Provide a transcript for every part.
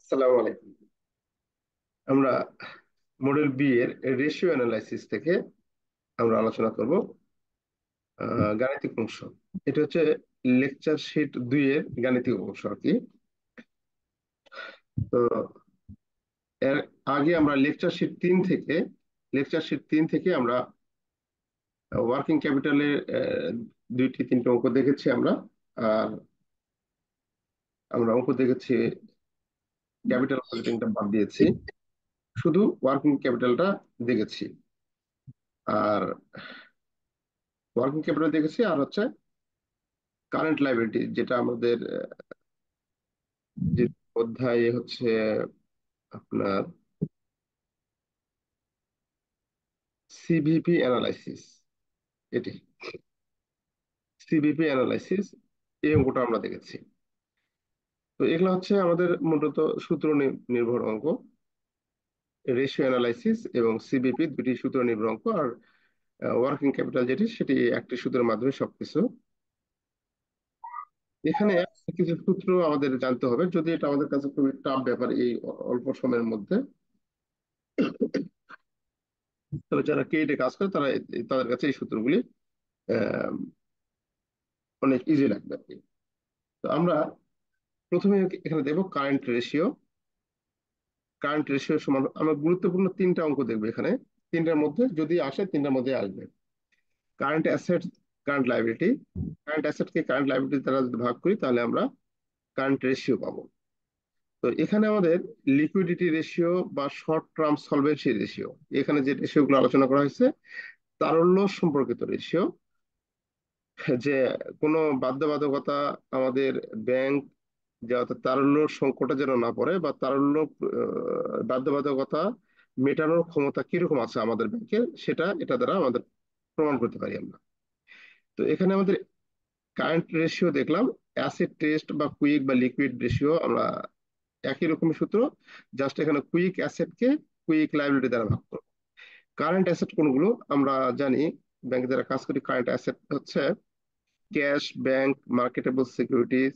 আসসালামু আলাইকুম। আমরা মডেল বি এর রেশিও অ্যানালাইসিস থেকে আমরা আলোচনা করব গাণিতিক অংশ। এটা হচ্ছে লেকচার শিট 2 এর গাণিতিক অংশ আর কি। তো এর আগে আমরা লেকচার শিট 3 থেকে আমরা ওয়ার্কিং ক্যাপিটালের দুইটি তিনটে অঙ্ক দেখেছি আমরা। আর আমরা অঙ্ক দেখেছি, ক্যাপিটাল বাজেটিংটা বাদ দিয়েছি, শুধু ওয়ার্কিং ক্যাপিটালটা দেখেছি। আর ওয়ার্কিং ক্যাপিটাল দেখেছি, আর হচ্ছে কারেন্ট লাইবিলিটি, যেটা আমাদের যে অধ্যায় হচ্ছে আপনার সিভিপি অ্যানালাইসিস। এটি সিভিপি অ্যানালাইসিস, এই অঙ্কটা আমরা দেখেছি। তো এগুলো হচ্ছে আমাদের মূলত সূত্র নির্ভর অঙ্ক। রেশিও অ্যানালাইসিস এবং সিভিপি দুটি সূত্র নির্ভর অঙ্ক। আর ওয়ার্কিং ক্যাপিটাল যেটি, সেটি একটি সূত্রের মাধ্যমে সবকিছু। এখানে কিছু সূত্র আমাদের জানতে হবে, যদি এটা আমাদের কাছে খুবই টাফ ব্যাপার এই অল্প সময়ের মধ্যে। তবে যারা কেটে কাজ করে তারা তাদের কাছে এই সূত্রগুলি আহ, অনেক ইজি লাগবে আর কি। তো আমরা প্রথমে এখানে দেখবো কারেন্ট রেশিও সমান। আমরা গুরুত্বপূর্ণ তিনটা অঙ্ক দেখবো এখানে। তিনটার মধ্যে যদি আসে, তিনটার মধ্যে আসবে current asset, current liability. Current অ্যাসেটকে কারেন্ট লাইবিলিটি দ্বারা যদি ভাগ করি, তাহলে আমরা কারেন্ট রেশিও পাবো। তো এখানে আমাদের লিকুইডিটি রেশিও বা শর্ট টার্ম সলভেন্সি রেশিও, এখানে যে রেশিও গুলো আলোচনা করা হয়েছে, তারল্য সম্পর্কিত রেশিও। যে কোনো বাধ্যবাধকতা আমাদের ব্যাংক, যাতে তারল্য সংকটে যেন না পড়ে, বা তারল্য বাধ্যবাধকতা মেটানোর ক্ষমতা কিরকম আছে আমাদের ব্যাংকের, সেটা এটা দ্বারা আমাদের প্রমাণ করতে পারি আমরা। তো এখানে আমাদের কারেন্ট রেশিও দেখলাম, অ্যাসিড টেস্ট বা কুইক বা লিকুইড রেশিও আমরা একই রকমের সূত্র, জাস্ট এখানে কুইক অ্যাসেটকে কুইক লাইবিলিটি দ্বারা ভাগ করব। কারেন্ট অ্যাসেট কোনগুলো আমরা জানি, ব্যাংকে যারা কাজ করি, কারেন্ট অ্যাসেট হচ্ছে cash, bank, marketable securities,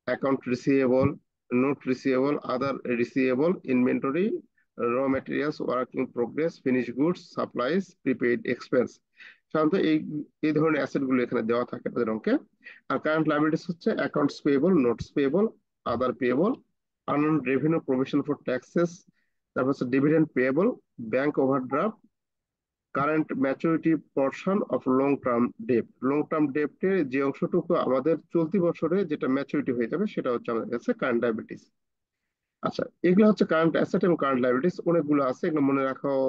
account receivable, note receivable, আদার রিসিভেবল, ইনভেন্টরি, র materials, work in progress, finish goods, supplies, prepaid expense. সাধারণত এই ধরনের অ্যাসেট গুলো এখানে দেওয়া থাকে তাদের অঙ্কে। আর কারেন্ট লাইবিলিটিস হচ্ছে accounts payable, notes payable, other payable, earned revenue, provision for taxes, তারপর হচ্ছে dividend payable, bank overdraft, current maturity portion of long term debt. Long term ডেটের যে অংশটুকু আমাদের চলতি বছরে যেটা ম্যাচুরিটি হয়ে যাবে, সেটা হচ্ছে আমাদের কাছে কারেন্ট লায়াবিলিটিস। আচ্ছা, এগুলো হচ্ছে কারেন্ট অ্যাসেট এবং কারেন্ট লায়াবিলিটিস। অনেকগুলো আছে, এগুলো মনে রাখাও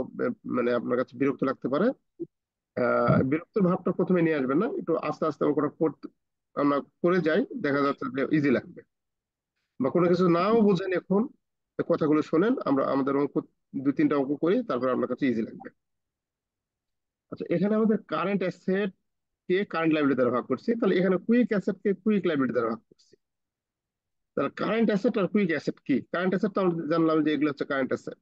মানে আপনার কাছে বিরক্ত লাগতে পারে। বিরক্ত ভাবটা প্রথমে নিয়ে আসবেন না, একটু আস্তে আস্তে অঙ্কটা করতে আমরা করে যাই, দেখা যাচ্ছে যে ইজি লাগবে। বা কোনো কিছু নাও বোঝেন এখন, কথাগুলো শোনেন, আমরা আমাদের অঙ্ক দুই তিনটা অঙ্ক করি, তারপর আপনার কাছে ইজি লাগবে। আচ্ছা, এখানে আমাদের কারেন্ট অ্যাসেট কে কারেন্ট লাইবিলিটি দ্বারা ভাগ করছি, তাহলে এখানে কুইক অ্যাসেট কে কুইক লাইবিলিটি দ্বারা ভাগ করছি। তাহলে কারেন্ট অ্যাসেট আর কুইক অ্যাসেট কি? কারেন্ট অ্যাসেট তো আমরা জানলাম যে এগুলো হচ্ছে কারেন্ট অ্যাসেট।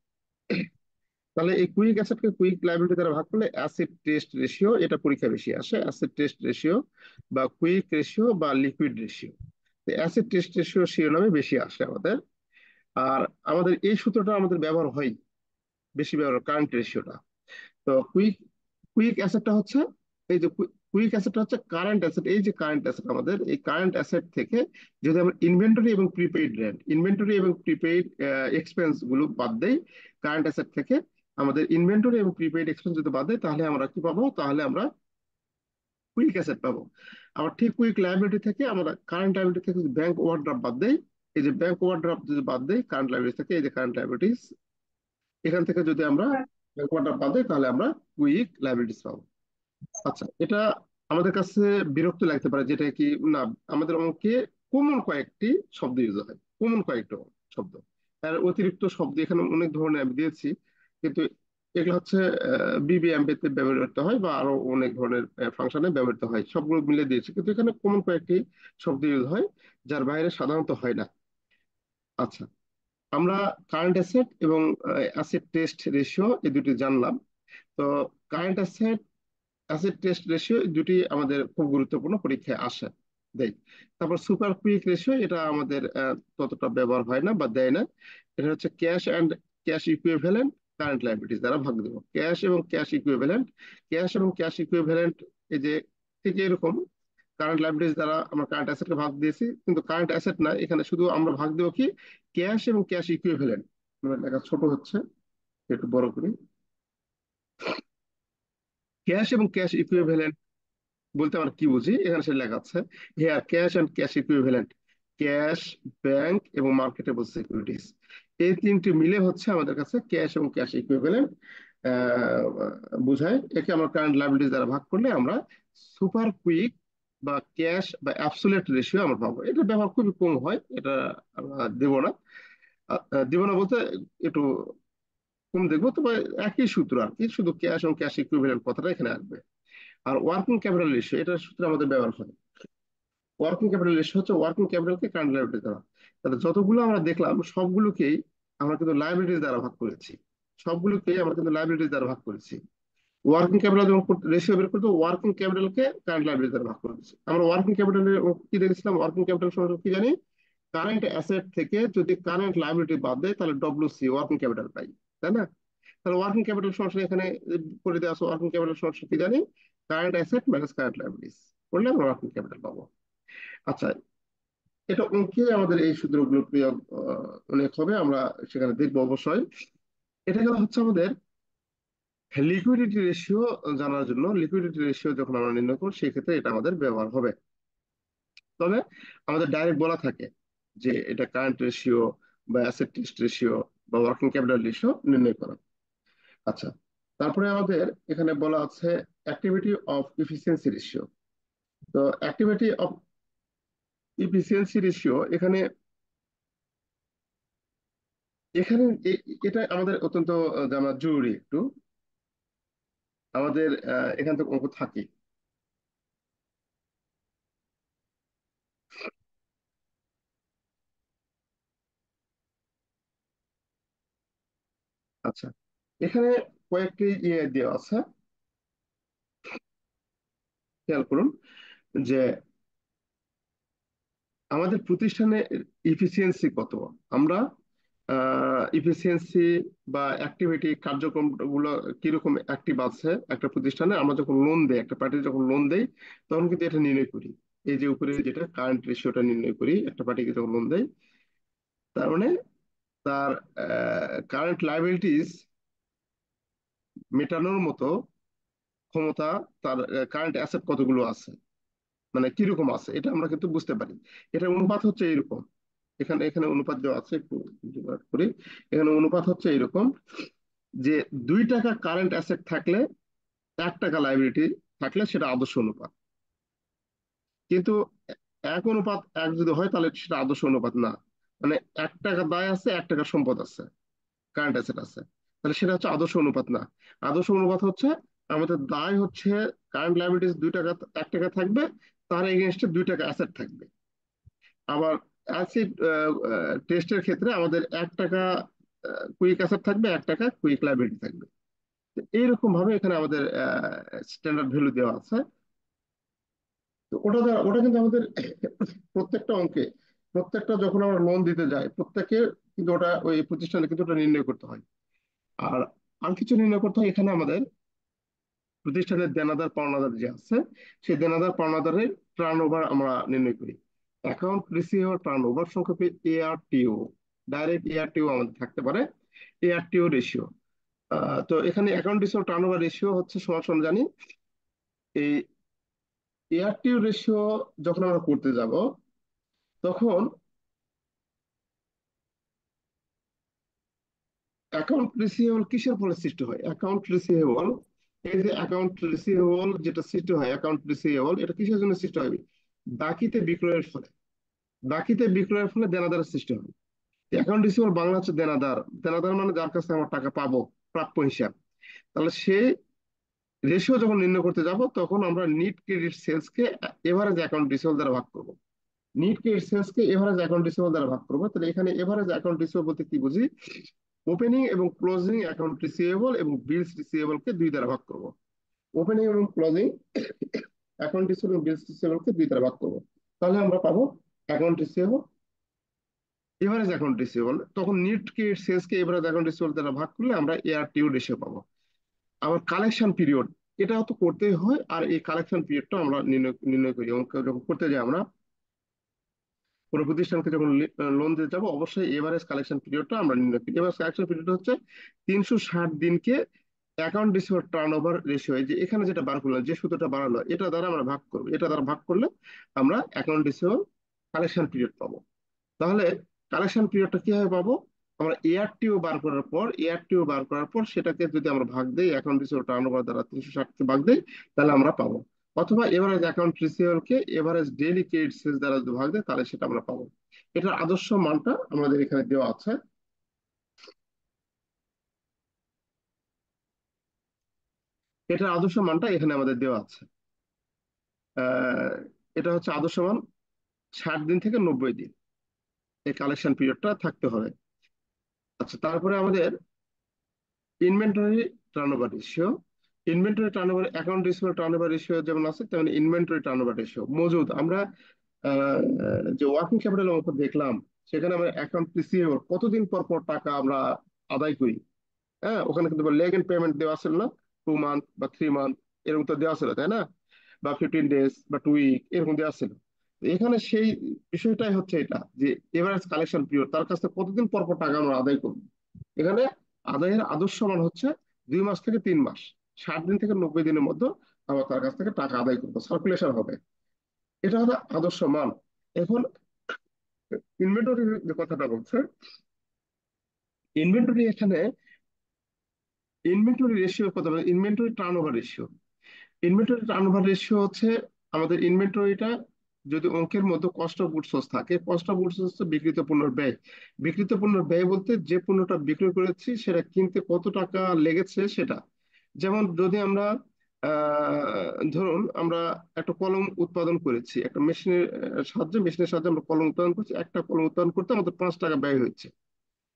তাহলে এই কুইক অ্যাসেট কে কুইক লাইবিলিটি দ্বারা ভাগ করলে অ্যাসিড টেস্ট রেশিও, এটা পরীক্ষা বেশি আসে, অ্যাসিড টেস্ট রেশিও বা কুইক রেশিও বা liquid ratio. Acid test ratio শিরোনামে বেশি আসে আমাদের। আর আমাদের এই সূত্রটা আমাদের ব্যবহার হয়, বেশি ব্যবহার কারেন্ট রেশিওটা। তো কুইক কুইক অ্যাসেটটা হচ্ছে, এই যে কুইক অ্যাসেটটা হচ্ছে কারেন্ট অ্যাসেট। এই যে কারেন্ট অ্যাসেট, আমাদের এই কারেন্ট অ্যাসেট থেকে যদি আমরা ইনভেন্টরি এবং প্রিপেইড রেন্ট, ইনভেন্টরি এবং প্রিপেইড এক্সপেন্স গুলো বাদ দেই, কারেন্ট অ্যাসেট থেকে আমাদের ইনভেন্টরি এবং প্রিপেইড এক্সপেন্স যদি বাদ দেয়, তাহলে আমরা কি পাবো? তাহলে আমরা কুইক অ্যাসেট পাবো। আবার ঠিক কুইক লায়াবিলিটি থেকে আমরা কারেন্ট লায়াবিলিটি থেকে যদি ব্যাংক ওভারড্রাফট বাদ দেই, এই যে ব্যাংক ওভারড্রাফট যদি বাদ দেই কারেন্ট লায়াবিলিটি থেকে, এই যে কারেন্ট লায়াবিলিটিস, এখান থেকে যদি আমরা ব্যাংক ওভারড্রাফট বাদ দেই, তাহলে আমরা কুইক লায়াবিলিটিস পাবো। আচ্ছা, এটা আমাদের কাছে বিরক্ত লাগতে পারে, যেটা কি না, আমাদের অঙ্কে কমন কয়েকটি শব্দ ইউজ হয়, কমন কয়েকটা শব্দ। আর অতিরিক্ত শব্দ এখানে অনেক ধরনের আমি দিয়েছি, কিন্তু এগুলো হহচ্ছে বিবিএমপি তে ব্যবহৃত হয়, বা আরো অনেক ধরনের ফাংশনে ব্যবহৃত হয়, সবগুলো মিলে দিয়েছি, কিন্তু এখানে কমন কয়েকটি শব্দ ইউজ হয়, যার বাইরে সাধারণত হয় না। আচ্ছা, আমরা কারেন্ট অ্যাসেট এবং অ্যাসেট টেস্ট রেশিও এই দুটি জানলাম। তো current asset, acid test ratio দুটি আমাদের খুব গুরুত্বপূর্ণ, পরীক্ষায় আসে। দেয়। তারপর সুপার কুইক রেশিও, এটা আমাদের ততটা ব্যবহার হয় না বা দেয় না। এটা হচ্ছে cash and cash equivalent current liabilities দ্বারা ভাগ দেবো, ক্যাশ এবং ক্যাশ ইকুইভ্যালেন্ট। ক্যাশ এবং ক্যাশ ইকুইভ্যালেন্ট এই যে ঠিক এরকম কারেন্ট লাইবিলিটিস দ্বারা আমরা কারেন্ট অ্যাসেটকে ভাগ দিয়েছি, কিন্তু কারেন্ট অ্যাসেট না, এখানে শুধু আমরা ভাগ দেবো কি ক্যাশ এবং ক্যাশ ইকুইভ্যালেন্ট। মানে লেখা ছোট হচ্ছে, একটু বড় করি। ক্যাশ এবং ক্যাশ ইকুইভ্যালেন্ট বলতে আমরা কি বুঝি, এখানে সে লেখা আছে here cash and cash equivalent, cash, bank এবং মার্কেটেবল সিকিউরিটিজ, এই তিনটি মিলে হচ্ছে আমাদের কাছে ক্যাশ এবং ক্যাশ ইকুইভ্যালেন্ট বোঝায়। একে আমরা কারেন্ট লাইবিলিটিজ দ্বারা ভাগ করলে আমরা সুপার কুইক বা ক্যাশ বা অ্যাবসোলিউট রেশিও আমরা পাবো। এটা ব্যবহার খুবই কম হয়, এটা আমরা দেবো না। দেব না বলতে একটু কম দেখবো, তবে একই সূত্র আর কি, শুধু ক্যাশ এবং ক্যাশ ইকুইভ্যালেন্ট কথাটা এখানে আসবে। আর ওয়ার্কিং ক্যাপিটাল রেশিও, এটার সূত্রে আমাদের ব্যবহার হয়। ওয়ার্কিং ক্যাপিটাল রেশিও হচ্ছে ওয়ার্কিং ক্যাপিটালকে কারেন্ট লাইবিলিটি দ্বারা, তাহলে যতগুলো আমরা দেখলাম সবগুলোকেই আমরা কিন্তু লাইবিলিটিস দ্বারা ভাগ করেছি, সবগুলোকেই আমরা কিন্তু লাইবিলিটিস দ্বারা ভাগ করেছি। ওয়ার্কিং ক্যাপিটাল যখন রেশিও বের করতে ওয়ার্কিং ক্যাপিটালকে কারেন্ট লাইবিলিটি দ্বারা ভাগ করেছি। আমরা ওয়ার্কিং ক্যাপিটালের কি দেখেছিলাম, ওয়ার্কিং ক্যাপিটাল সমান কি জানি, কারেন্ট অ্যাসেট থেকে যদি কারেন্ট লাইবিলিটি বাদ দেয় তাহলে ডব্লিউসি ওয়ার্কিং ক্যাপিটাল পাই, তাই না? তাহলে ওয়ার্কিং ক্যাপিটাল সমস্যা এখানে করে দেওয়া আছে, ওয়ার্কিং ক্যাপিটাল সমস্যা কি জানি, current asset minus current liabilities করলে আমরা ওয়ার্কিং ক্যাপিটাল পাবো। আচ্ছা, এটা অঙ্কে আমাদের এই সূত্রগুলো প্রয়োগ অনেক হবে, আমরা সেখানে দেখবো অবশ্যই। এটা গেল হচ্ছে আমাদের লিকুইডিটি রেশিও জানার জন্য। লিকুইডিটি রেশিও যখন আমরা নির্ণয় করবো সেই ক্ষেত্রে এটা আমাদের ব্যবহার হবে। তবে আমাদের ডাইরেক্ট বলা থাকে যে এটা কারেন্ট রেশিও বা অ্যাসেট টেস্ট রেশিও বা ওয়ার্কিং ক্যাপিটাল রেশিও নির্ণয় করা। আচ্ছা, তারপরে আমাদের এখানে বলা আছে অ্যাক্টিভিটি অফ ইফিসিয়েন্সি রেশিও। তো অ্যাক্টিভিটি অফ ইফিসিয়েন্সি রেশিও এখানে এখানে এটা আমাদের অত্যন্ত জানা জরুরি একটু, আমাদের এখান থেকে অঙ্ক থাকে। আচ্ছা, এখানে কয়েকটি ইয়ে দেওয়া আছে, খেয়াল করুন যে আমাদের প্রতিষ্ঠানে ইফিসিয়েন্সি কত, আমরা ইফিসিয়েন্সি বা অ্যাক্টিভিটি কার্যক্রম গুলো কিরকম অ্যাক্টিভ আছে একটা প্রতিষ্ঠানে, আমরা যখন লোন দেই, একটা পার্টি যখন লোন দেই তখন কিন্তু এটা নির্ণয় করি। এই যে উপরে যেটা কারেন্ট রেশিওটা নির্ণয় করি একটা পার্টিকে যখন লোন দেয়, তার মানে তার কারেন্ট লাইবিলিটিস মেটানোর মতো ক্ষমতা, তার কারেন্ট অ্যাসেট কতগুলো আছে, মানে কিরকম আছে, এটা আমরা কিন্তু বুঝতে পারি। এটার অনুপাত হচ্ছে এইরকম, এখানে এখানে অনুপাত দেওয়া আছে, একটু divide করি। এখানে অনুপাত হচ্ছে এইরকম যে 2 টাকা কারেন্ট অ্যাসেট থাকলে 1 টাকা লাইবিলিটি থাকলে সেটা আদর্শ অনুপাত। কিন্তু 1:1 যদি হয় তাহলে সেটা আদর্শ অনুপাত না। মানে 1 টাকা দায় আছে, 1 টাকা সম্পদ আছে, কারেন্ট অ্যাসেট আছে, তাহলে সেটা হচ্ছে আদর্শ অনুপাত না। আদর্শ অনুপাত হচ্ছে আমাদের দায় হচ্ছে কারেন্ট লাইবিলিটিস 2 টাকা, 1 টাকা থাকবে, তার এগেনস্টে 2 টাকা অ্যাসেট থাকবে। আবার অ্যাসিড টেস্টের ক্ষেত্রে আমাদের 1 টাকা কুইক অ্যাসেট থাকবে, 1 টাকা কুইক লাইবিলিটি থাকবে। তো এইরকম ভাবে এখানে আমাদের স্ট্যান্ডার্ড ভ্যালু দেওয়া আছে। তো ওটা কিন্তু আমাদের প্রত্যেকটা অঙ্কে, প্রত্যেকটা যখন আমরা লোন দিতে যাই প্রত্যেকে কিন্তু ওটা ওই প্রতিষ্ঠানে কিন্তু ওটা নির্ণয় করতে হয়। আর আর কিছু নির্ণয় করতে হয় এখানে আমাদের প্রতিষ্ঠানের দেনাদার পাওনাদার যে আছে, সেই দেনাদার পাওনাদারের টার্ন ওভার আমরা নির্ণয় করি। অ্যাকাউন্ট রিসিভেবল টার্ন ওভার সংক্ষেপে এআরটিও, ডাইরেক্ট এআরটিও আমাদের থাকতে পারে, এআরটিও রেশিও। তো এখানে account receivable turn over ratio হচ্ছে সমান সমান জানি এই এআরটিও রেশিও। যখন আমরা করতে যাব তখন অ্যাকাউন্ট রিসিভেবল কিসের ফলে সৃষ্টি হয়, অ্যাকাউন্ট রিসিভেবল, এই যে অ্যাকাউন্ট রিসিভেবল যেটা সৃষ্টি হয়, অ্যাকাউন্ট রিসিভেবল এটা কিসের জন্য সৃষ্টি হবে, বাকিতে বিক্রয়ের ফলে। বাকিতে বিক্রয়ের ফলে দেনাদারের সৃষ্টি হবে। অ্যাকাউন্ট রিসিভেবল বাংলা হচ্ছে দেনাদার, দেনাদার মানে যার কাছে আমার টাকা পাবো, প্রাপ্য হিসাব। তাহলে সেই রেশিও যখন নির্ণয় করতে যাব তখন আমরা নিট ক্রেডিট সেলস কে এভারেজ অ্যাকাউন্ট রিসিভেবল দ্বারা ভাগ করব। নিট ক্রেডিট সেলস কে এভারেজ অ্যাকাউন্ট রিসিভেবল দ্বারা ভাগ করবো। তাহলে এখানে এভারেজ অ্যাকাউন্ট রিসিভেবল বলতে কি বুঝি, ওপেনিং এবং ক্লোজিং অ্যাকাউন্ট রিসিভেবল এবং বিলস রিসিভেবল কে 2 দ্বারা ভাগ করব। ওপেনিং এবং ক্লোজিং অ্যাকাউন্ট রিসিভেবল এবং বিলস রিসিভেবল কে 2 দ্বারা ভাগ করব। তাহলে আমরা পাবো account receivable, average account receivable. তখন নিট কে সেলস কে এভারেজ অ্যাকাউন্ট রিসিভেবল দ্বারা ভাগ করলে আমরা এআরটিও রেশিও পাবো। আবার কালেকশন পিরিয়ড, এটাও তো করতেই হয়, আর এই কালেকশন পিরিয়ডটা আমরা নির্ণয় নির্ণয় করি যখন করতে যাই আমরা কোনো প্রতিষ্ঠানকে যখন লোন দিতে যাবো, অবশ্যই এভারেজ কালেকশন পিরিয়ডটা আমরা নির্ণয় করি। এভারেজ কালেকশন পিরিয়ড হচ্ছে 360 দিনকে account receiver turn over ratio, যে এখানে যেটা বার করলাম, যে সূত্রটা বাড়ালো, এটা দ্বারা আমরা ভাগ করবো, এটা দ্বারা ভাগ করলে আমরা অ্যাকাউন্ট রিসিভার কালেকশন পিরিয়ড পাবো। তাহলে কালেকশন পিরিয়ডটা কিভাবে পাবো? আমরা এআরটিও বার করার পর, এআরটিও বার করার পর সেটাকে যদি আমরা ভাগ দেই অ্যাকাউন্ট রিসিভার টার্ন ওভার দ্বারা 360 কে ভাগ দেই, তাহলে আমরা পাবো। অথবা এভারেজ অ্যাকাউন্ট রিসিভারকে এভারেজ ডেইলি ক্রেডিট সেলস দ্বারা যদি ভাগ দেয়, তাহলে সেটা আমরা পাবো। এটার আদর্শ মানটা আমাদের এখানে দেওয়া আছে। এটার আদর্শ মানটা এখানে আমাদের দেওয়া আছে। আহ, এটা হচ্ছে আদর্শ মান, 60 দিন থেকে 90 দিন এই কালেকশন পিরিয়ডটা থাকতে হবে। আচ্ছা, তারপরে আমাদের inventory turnover ratio. Inventory turnover, account receivable turnover ratio যেমন আছে, তেমন ইনভেন্টরি টার্নওভার রেশিও মজুদ। আমরা আহ, যে ওয়ার্কিং ক্যাপিটালের মতো দেখলাম, সেখানে আমরা অ্যাকাউন্ট রিসিভেবল কতদিন পর পর টাকা আমরা আদায় করি। হ্যাঁ, ওখানে কিন্তু লেগ এন্ড পেমেন্ট দেওয়া ছিল না, 2 মান্থ বা 3 মান্থ এরকম তো দেওয়া ছিল, তাই না? বা 15 ডেজ বা 2 উইক এরকম দেওয়া ছিল। তো এখানে সেই বিষয়টাই হচ্ছে এটা, যে এভারেজ কালেকশন পিরিয়ড, তার কাছ থেকে কতদিন পর পর টাকা আমরা আদায় করবো। এখানে আদায়ের আদর্শ মান হচ্ছে 2 মাস থেকে 3 মাস, 60 দিন থেকে 90 দিনের মধ্যে আমরা তার কাছ থেকে টাকা আদায় করবো, সার্কুলেশন হবে। এটা হলো আদর্শ মান। এখন ইনভেন্টরি যে কথাটা বলছে, ইনভেন্টরি এখানে ইনভেন্টরি রেশিও কথা বলে, inventory turnover ratio. Inventory turnover ratio হচ্ছে আমাদের ইনভেন্টরিটা যদি অঙ্কের মধ্যে কস্ট অফ গুডস সোর্স থাকে, কস্ট অফ গুডস হচ্ছে বিক্রিত পণ্যের ব্যয়। বিক্রিত পণ্যের ব্যয় বলতে যে পণ্যটা বিক্রি করেছি সেটা কিনতে কত টাকা লেগেছে সেটা। যেমন যদি আমরা ধরুন আমরা একটা কলম উৎপাদন করেছি, একটা মেশিনের সাহায্যে আমরা কলম উৎপাদন করছি, একটা কলম উৎপাদন করতে আমাদের 5 টাকা ব্যয় হচ্ছে।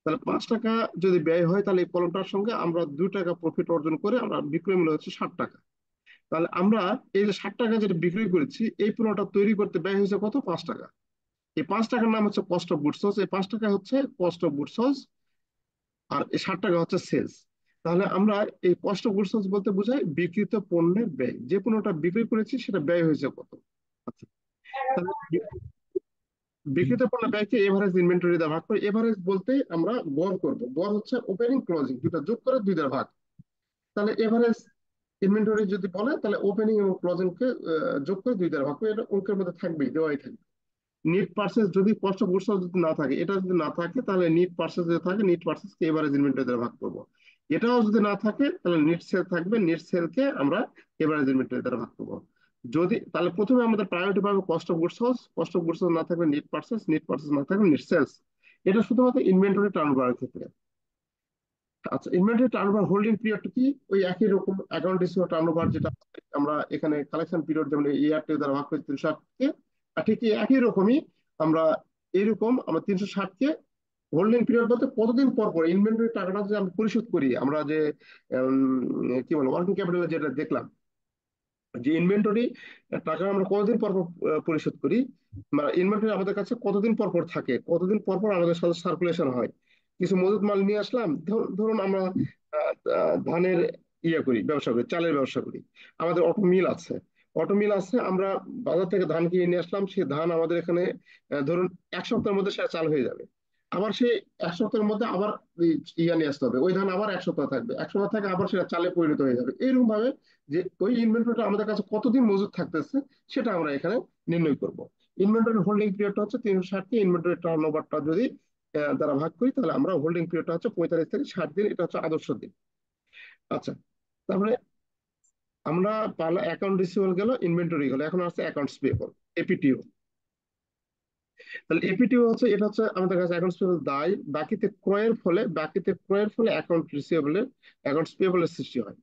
তাহলে 5 টাকা যদি ব্যয় হয়, তাহলে এই কলমটার সঙ্গে আমরা 2 টাকা প্রফিট অর্জন করে আমরা বিক্রয় মূল্য হচ্ছে 60 টাকা। তাহলে আমরা এই যে 60 টাকা যেটা বিক্রি করেছি, এই পণ্যটা তৈরি করতে ব্যয় হয়েছে কত? 5 টাকা। এই 5 টাকার নাম হচ্ছে কস্ট অফ গুডস সোর্স, এই 5 টাকা হচ্ছে কস্ট অফ গুডস সোর্স, আর এই 60 টাকা হচ্ছে সেলস। তাহলে আমরা এই কস্ট অফ গুডস সোর্স বলতে বোঝাই বিক্রিত পণ্যের ব্যয়, যে পণ্যটা বিক্রি করেছি সেটা ব্যয় হয়েছে কত। আচ্ছা, তাহলে বিক্রিত পণ্য ব্যয়কে এভারেজ ইনভেন্টরি দ্বারা ভাগ করে। এভারেজ বলতে আমরা গড় করব, গড় হচ্ছে ওপেনিং ক্লোজিং দুটা যোগ করে 2 দ্বারা ভাগ। তাহলে এভারেজ ইনভেন্টরি যদি বলে, তাহলে ওপেনিং এবং ক্লোজিং কে যোগ করে 2 দ্বারা ভাগ করে, এটা অঙ্কের মধ্যে থাকবেই, দেওয়াই থাকবে। নিট পার্সেস যদি কস্ট অফ গুডস যদি না থাকে, এটা যদি না থাকে, তাহলে নিট পার্সেস যদি থাকে, নিট পার্সেস কে এভারেজ ইনভেন্টরি দ্বারা ভাগ করবো। এটাও যদি না থাকে, তাহলে নিট সেল থাকবে, নিট সেল কে আমরা এভারেজ ইনভেন্টরি দ্বারা ভাগ করবো। যদি তাহলে প্রথমে আমাদের প্রায়োরিটি পাবে cost of goods, cost of goods না থাকবে নিট পার্সেস, নিট পার্সেস না থাকবে নিট সেলস। এটা শুধুমাত্র ইনভেন্টরি টার্নওভারের ক্ষেত্রে। আচ্ছা, ইনভেন্টরি টার্নওভার হোল্ডিং পিরিয়ড কি? ওই একই রকম অ্যাকাউন্ট রিসিভার টার্নওভার যেটা আমরা এখানে কালেকশন পিরিয়ড যেমন ইয়ারটি দ্বারা ভাগ করি 360 কে, আর ঠিক একই রকমই আমরা এরকম আমরা 360 কে হোল্ডিং পিরিয়ড বলতে কতদিন পর পর ইনভেন্টরি টাকাটা যে আমরা পরিশোধ করি, আমরা যে কি বলবো ওয়ার্কিং ক্যাপিটাল যেটা দেখলাম, যে ইনভেন্টরি টাকা আমরা কতদিন পর পর পরিশোধ করি, মানে ইনভেন্টরি আমাদের কাছে কতদিন পর পর থাকে, কতদিন পর পর আমাদের সাথে সার্কুলেশন হয়। কিছু মজুদ মাল নিয়ে আসলাম, ধরুন আমরা ধানের করি, ব্যবসা করি, চালের ব্যবসা করি। আমাদের অটো মিল আছে, অটো মিল আছে, আমরা বাজার থেকে ধান কিনে নিয়ে আসলাম, সেই ধান আমাদের এখানে ধরুন 1 সপ্তাহের মধ্যে সেটা চাল হয়ে যাবে। আবার সেই 1 সপ্তাহের মধ্যে আবার নিয়ে আসতে হবে, ওই ধান আবার 1 সপ্তাহ থাকবে, 1 সপ্তাহ থাকে আবার সেটা চালে পরিণত হয়ে যাবে। এইরকম ভাবে যে ওই ইনভেন্টরিটা আমাদের কাছে কতদিন মজুদ থাকতেছে, সেটা আমরা এখানে নির্ণয় করব। ইনভেন্টরি হোল্ডিং পিরিয়ডটা হচ্ছে 360 কে ইনভেন্টরি টার্ন ওভারটা যদি দ্বারা ভাগ করি, তাহলে আমরা হোল্ডিং পিরিয়ডটা হচ্ছে 45 থেকে 60 দিন, এটা হচ্ছে আদর্শ দিন। আচ্ছা, তারপরে আমরা পারলে অ্যাকাউন্ট রিসিভেবল গেল, ইনভেন্টরি গেল, এখন আছে অ্যাকাউন্টস পেয়েবল, এপিটিও। তাহলে এপিটিও হচ্ছে, এটা হচ্ছে আমাদের কাছে অ্যাকাউন্টস পেয়েবল দায়, বাকিতে ক্রয়ের ফলে অ্যাকাউন্ট রিসিভেবলের, অ্যাকাউন্টস পেয়েবলের সৃষ্টি হয়।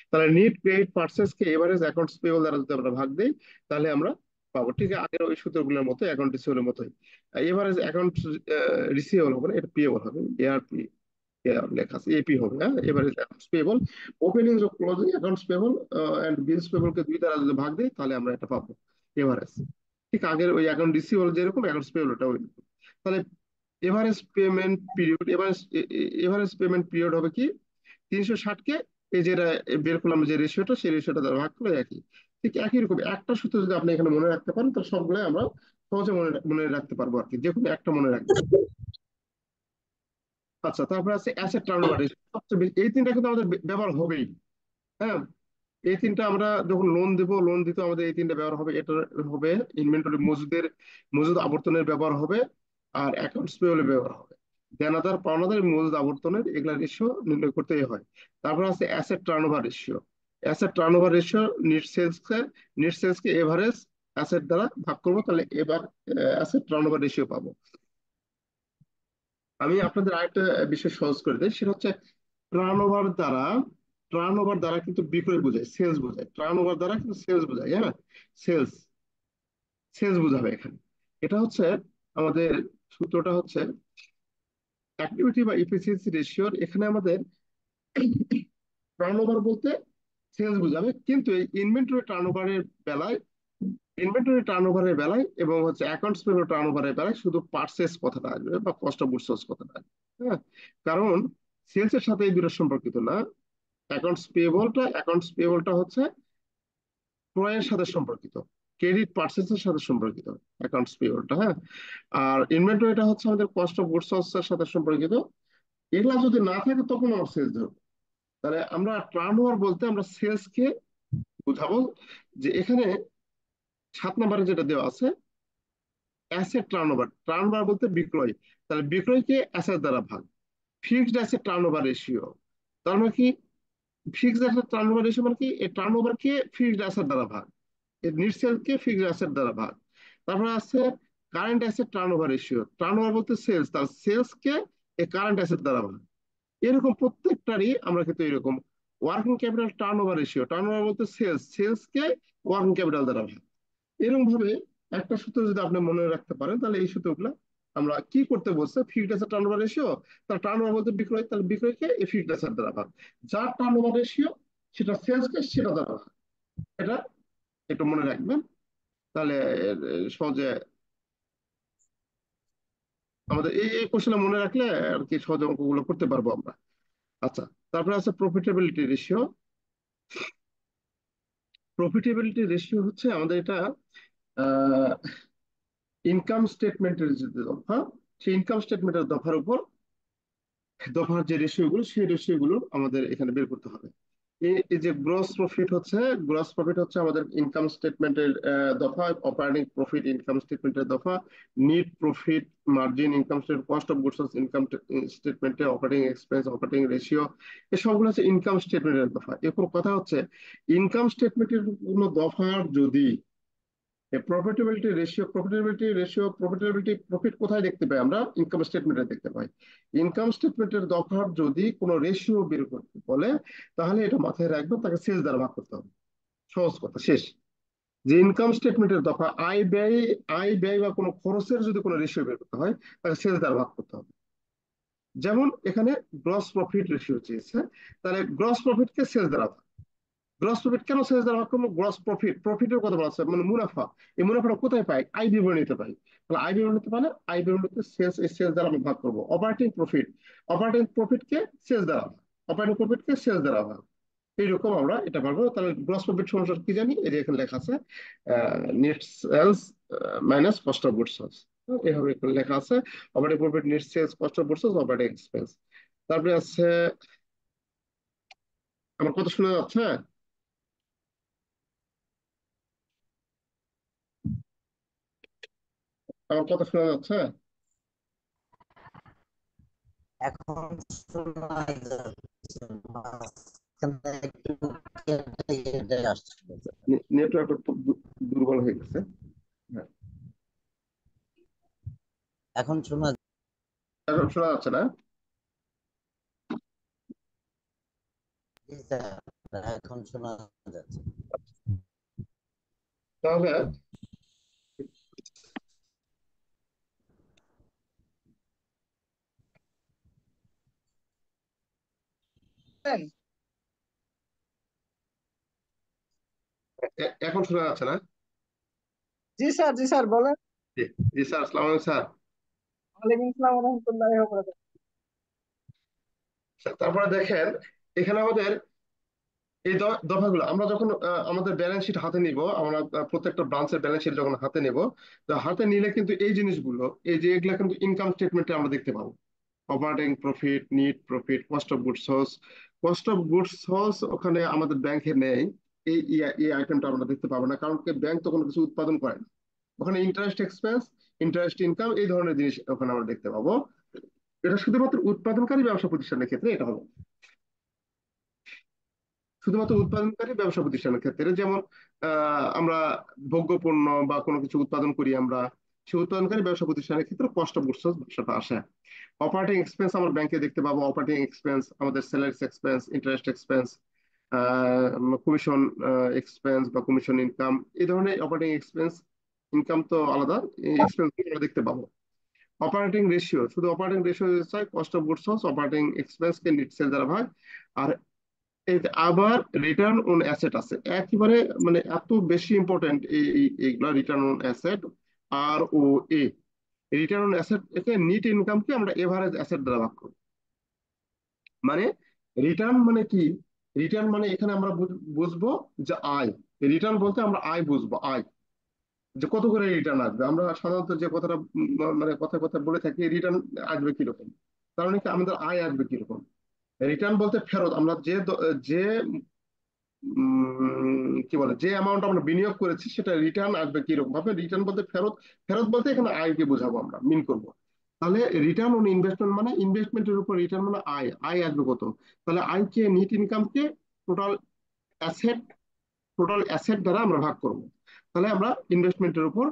তাহলে নিট ক্রেডিট পার্সেস কে এভারেজ অ্যাকাউন্টস পেয়েবল দ্বারা যদি আমরা ভাগ দেই, তাহলে আমরা পাবো ঠিক আগের ওই সূত্রগুলোর মতো, অ্যাকাউন্ট রিসিভেবলের মতোই। এভারেজ অ্যাকাউন্ট রিসিভেবল হবে না, এটা পেয়েবল হবে, এআরপি লেখা আছে, এপি হবে। হ্যাঁ, এভারেজ অ্যাকাউন্টস পেয়েবল, ওপেনিং ও closing accounts payable and bills payable কে 2 দ্বারা যদি ভাগ দেই, তাহলে আমরা এটা পাবো এভারেজ। ঠিক আগের ওই অ্যাকাউন্ট রিসিভেবল যেরকম অ্যাকাউন্টস পেয়েবল ওটা ওই রকম। তাহলে average payment period, average payment period হবে কি 360 কে এই যেটা বের করলাম যে রেশিওটা, সেই রেশিওটা দ্বারা ভাগ করে একই। ঠিক একই রকম একটা সূত্র যদি আপনি এখানে মনে রাখতে পারেন তাহলে সবগুলো আমরা সহজে মনে মনে রাখতে পারবো আর কি, যে কোনো একটা মনে রাখবেন। আচ্ছা, তারপরে আছে অ্যাসেট টার্নওভার রেশিও, সবচেয়ে বেশি এই তিনটা কিন্তু আমাদের ব্যবহার হবেই। হ্যাঁ, এই তিনটা আমরা যখন লোন দেব, লোন দিতে আমাদের এই তিনটা ব্যবহার হবে। এটা হবে ইনভেন্টরি মজুদ আবর্তনের ব্যবহার হবে, আর অ্যাকাউন্টস পেয়েবলের ব্যবহার হবে। দেনাদার পাওনাদার এবং মজুদ আবর্তনের এগুলা রেশিও নির্ণয় করতেই হয়। তারপর আছে asset turnover ratio. Asset turnover ratio net সেলসকে এভারেজ অ্যাসেট দ্বারা ভাগ করবো, তাহলে এবার অ্যাসেট টার্নওভার রেশিও পাবো। আমি আপনাদের আরেকটা বিষয় সহজ করে দিই, সেটা হচ্ছে টার্নওভার দ্বারা টার্নওভার দ্বারা কিন্তু বিক্রয় বোঝায়, সেলস বোঝায়। টার্নওভার দ্বারা কিন্তু সেলস বোঝায়, হ্যাঁ, সেলস সেলস বোঝাবে এখানে। এটা হচ্ছে আমাদের সূত্রটা হচ্ছে অ্যাক্টিভিটি বা এফিসিয়েন্সি রেশিওর, এখানে আমাদের টার্নওভার বলতে সেলস বোঝাবে, কিন্তু এই বেলায় ইনভেন্টরি টার্নওভারের বেলায় এবং হচ্ছে অ্যাকাউন্টস পেবল টার্নওভারের বেলায় শুধু পার্সেস কথাটা আসবে বা কস্ট অফ গুডস সোল্ড কথাটা আসবে। হ্যাঁ, কারণ সেলস এর সাথে এই দুটো সম্পর্কিত না। অ্যাকাউন্টস পেয়েবলটা হচ্ছে ক্রয়ের সাথে সম্পর্কিত, ক্রেডিট পার্সেসের সাথে সম্পর্কিত অ্যাকাউন্টস পেয়েবলটা। হ্যাঁ, আর ইনভেন্টরিটা হচ্ছে আমাদের কস্ট অফ গুডস সোল্ড এর সাথে সম্পর্কিত। এগুলা যদি না থাকে তখন আমার সেলস ধরবো। তাহলে আমরা টার্নওভার বলতে আমরা সেলস কে বুঝাবো। যে এখানে 7 নম্বরে যেটা দেওয়া আছে অ্যাসেট টার্নওভার, টার্নওভার বলতে বিক্রয়, তাহলে বিক্রয়কে অ্যাসেট দ্বারা ভাগ। ফিক্সড অ্যাসেট টার্নওভার রেশিও, তার মানে কি ফিক্সড অ্যাসেট টার্নওভার রেশিও মানে কি এই টার্নওভারকে ফিক্সড অ্যাসেট দ্বারা ভাগ, এই নিট সেলকে ফিক্সড অ্যাসেট দ্বারা ভাগ। তারপরে আছে current asset turnover ratio, turnover বলতে সেলস, তার সেলসকে এই কারেন্ট অ্যাসেট দ্বারা ভাগ। এরকম প্রত্যেকটারই আমরা কিন্তু এরকম working capital turnover ratio, turnover বলতে সেলসকে ওয়ার্কিং ক্যাপিটাল দ্বারা ভাগ। এরকম ভাবে একটা সূত্র যদি আপনি মনে রাখতে পারেন তাহলে এই সূত্রগুলো আমরা কি করতে বলছে, ফিক্সড অ্যাসেট টার্নওভার রেশিও, তার টার্নওভার বলতে বিক্রয়, তাহলে বিক্রয়কে এই ফিক্সড অ্যাসেট দ্বারা ভাগ, যার টার্নওভার রেশিও সেটা সেলসকে সেটা দ্বারা ভাগ। এটা একটু মনে রাখবেন, তাহলে সহজে আমাদের এই এই কোশ্চেন মনে রাখলে আর কি সহজে অঙ্কগুলো করতে পারবো আমরা। আচ্ছা, তারপরে আছে প্রফিটেবিলিটি রেশিও। প্রফিটেবিলিটি রেশিও হচ্ছে আমাদের এটা ইনকাম স্টেটমেন্টের যে দফা, সেই ইনকাম স্টেটমেন্টের দফার উপর দফার যে রেশিও গুলো, সেই রেশিও গুলো আমাদের এখানে বের করতে হবে। এই যে গ্রস প্রফিট হচ্ছে আমাদের ইনকাম স্টেটমেন্টের দফা, অপারেটিং প্রফিট ইনকাম স্টেটমেন্টের দফা, NEET profit margin income statement, cost of goods income স্টেটমেন্টে, অপারেটিং এক্সপেন্স, অপারেটিং রেশিও, এই সবগুলো হচ্ছে ইনকাম স্টেটমেন্টের দফা। এরপর কথা হচ্ছে ইনকাম স্টেটমেন্টের কোনো দফার যদি প্রফিটেবিলিটি প্রফিট কোথায় দেখতে পাই আমরা, ইনকাম স্টেটমেন্টে দেখতে পাই। ইনকাম স্টেটমেন্টের দফার যদি কোনো রেশিও বের করতে বলে তাহলে এটা মাথায় রাখবেন, তাকে সেলস দ্বারা ভাগ করতে হবে। সহজ কথা শেষ। যে ইনকাম স্টেটমেন্টের দফা আয় ব্যয় বা কোনো খরচের যদি কোনো রেশিও বের করতে হয় তাকে সেলস দ্বারা ভাগ করতে হবে। যেমন এখানে গ্রস প্রফিট রেশিও চেয়েছে, তাহলে গ্রস প্রফিটকে সেলস দ্বারা, গ্রস প্রফিট কেন সেলস দ্বারা ভাগ করবো, প্রফিটের কথা বলা আছে মানে মুনাফা, এই মুনাফাটা কোথায় পাই, আয় বিবরণীতে পাই। তাহলে আয় বিবরণীতে পালে আয় বিবরণীতে সেলস দ্বারা আমরা ভাগ করবো। অপারেটিং প্রফিটকে সেলস দ্বারা ভাগ, অপারেটিং প্রফিটকে সেলস দ্বারা ভাগ। এইরকম আমরা এটা পারবো। তাহলে গ্রস প্রফিট সমস্যা কি জানি, এই যে এখানে লেখা আছে net sales minus cost of goods sold, এইভাবে এখানে লেখা আছে operating profit net sales cost of goods sold operating expense. তারপরে আছে, আমার কথা শোনা যাচ্ছে? আমার কথা শোনা যাচ্ছে? এখন শোনা যাচ্ছে, মাঝখানে একটু কেটে কেটে আসছিল। নেটওয়ার্কটা দুর্বল হয়ে গেছে। হ্যাঁ, এখন শোনা এখন শোনা যাচ্ছে না? যাচ্ছে, এখন শোনা যাচ্ছে। তাহলে এখন শোনা যাচ্ছে না? জি স্যার বলেন। জি। জি স্যার, আসসালামু আলাইকুম স্যার। ওয়ালাইকুম আসসালাম রহমতুল্লাহ। স্যার, তারপরে দেখেন এখানে আমাদের এই দফাগুলো আমরা যখন আমাদের ব্যালেন্স শিট হাতে নিব, আমরা প্রত্যেকটা ব্রাঞ্চের ব্যালেন্স শিট যখন হাতে নিব, তো হাতে নিলে কিন্তু এই জিনিসগুলো, এই যে এগুলা কিন্তু ইনকাম স্টেটমেন্টে আমরা দেখতে পাবো। Operating profit, NEET profit, cost of goods source. Cost of goods source ওখানে আমাদের ব্যাংকে নেই। এই আইটেমটা আমরা দেখতে পাবো না, কারণ ব্যাংক তো কোনো কিছু উৎপাদন করে না। ওখানে ইন্টারেস্ট এক্সপেন্স, ইন্টারেস্ট ইনকাম, এই ধরনের জিনিস ওখানে আমরা দেখতে পাবো। এটা শুধুমাত্র উৎপাদনকারী ব্যবসা প্রতিষ্ঠানের ক্ষেত্রে এটা হবে, শুধুমাত্র উৎপাদনকারী ব্যবসা প্রতিষ্ঠানের ক্ষেত্রে। যেমন আমরা ভোগ্যপণ্য বা কোনো কিছু উৎপাদন করি আমরা, সেই উৎপাদনকারী ব্যবসা প্রতিষ্ঠানের ক্ষেত্রে কস্ট অফ গুডস ব্যবসাটা আসে। অপারেটিং এক্সপেন্স আমরা ব্যাংকে দেখতে পাবো। অপারেটিং এক্সপেন্স আমাদের salaries expense, interest expense, commission expense বা কমিশন ইনকাম, এই ধরনের অপারেটিং এক্সপেন্স। ইনকাম তো আলাদা, এক্সপেন্স আমরা দেখতে পাবো। অপারেটিং রেশিও, শুধু অপারেটিং রেশিও চাই, cost of goods operating expense কে নিট সেল দ্বারা ভাগ। আর এই যে আবার রিটার্ন অন অ্যাসেট আছে একেবারে, মানে এত বেশি ইম্পর্টেন্ট এইগুলা return on asset, R O A. Return on asset একে নিট ইনকামকে আমরা এভারেজ অ্যাসেট দ্বারা ভাগ করি। মানে রিটার্ন মানে কি? রিটার্ন মানে এখানে আমরা বুঝবো যে আয়। রিটার্ন বলতে আমরা আয় বুঝবো, আয়, যে কত করে রিটার্ন আসবে। আমরা সাধারণত যে কথাটা মানে কথা কথা বলে থাকি, রিটার্ন আসবে কিরকম, তার মানে কি আমাদের আয় আসবে কিরকম। রিটার্ন বলতে ফেরত, আমরা যে কি বলে, যে অ্যামাউন্ট আমরা বিনিয়োগ করেছি সেটা রিটার্ন আসবে কিরকম ভাবে। রিটার্ন বলতে ফেরত, ফেরত বলতে এখানে আয়কে বোঝাবো, আমরা মিন করবো। তাহলে রিটার্ন অন ইনভেস্টমেন্ট মানে ইনভেস্টমেন্টের উপর রিটার্ন, মানে আয়, আয় আসবে কত। তাহলে আয়কে, নিট ইনকামকে টোটাল অ্যাসেট, টোটাল অ্যাসেট দ্বারা আমরা ভাগ করব। তাহলে আমরা ইনভেস্টমেন্টের উপর,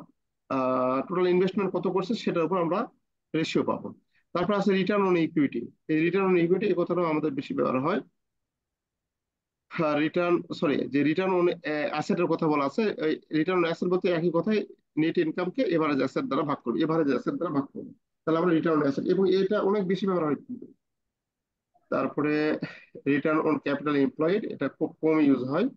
টোটাল ইনভেস্টমেন্ট কত করছে সেটার উপর আমরা রেশিও পাবো। তারপর আছে রিটার্ন অন ইকুইটি। এই রিটার্ন অন ইকুইটি এই কথাটাও আমাদের বেশি ব্যবহার হয়। রিটার্ন, সরি, যে রিটার্ন অন অ্যাসেটের কথা বলা আছে, রিটার্ন অন অ্যাসেট বলতে একই কথাই, নেট ইনকামকে এভারেজ অ্যাসেট দ্বারা ভাগ করবো, এভারেজ অ্যাসেট দ্বারা ভাগ করবো। তাহলে আমরা রিটার্ন অন অ্যাসেট, এবং এটা অনেক বেশি ব্যবহার হয় কিন্তু। তারপরে রিটার্ন অন ক্যাপিটাল এমপ্লয়েড, এটা খুব কম ইউজ হয়।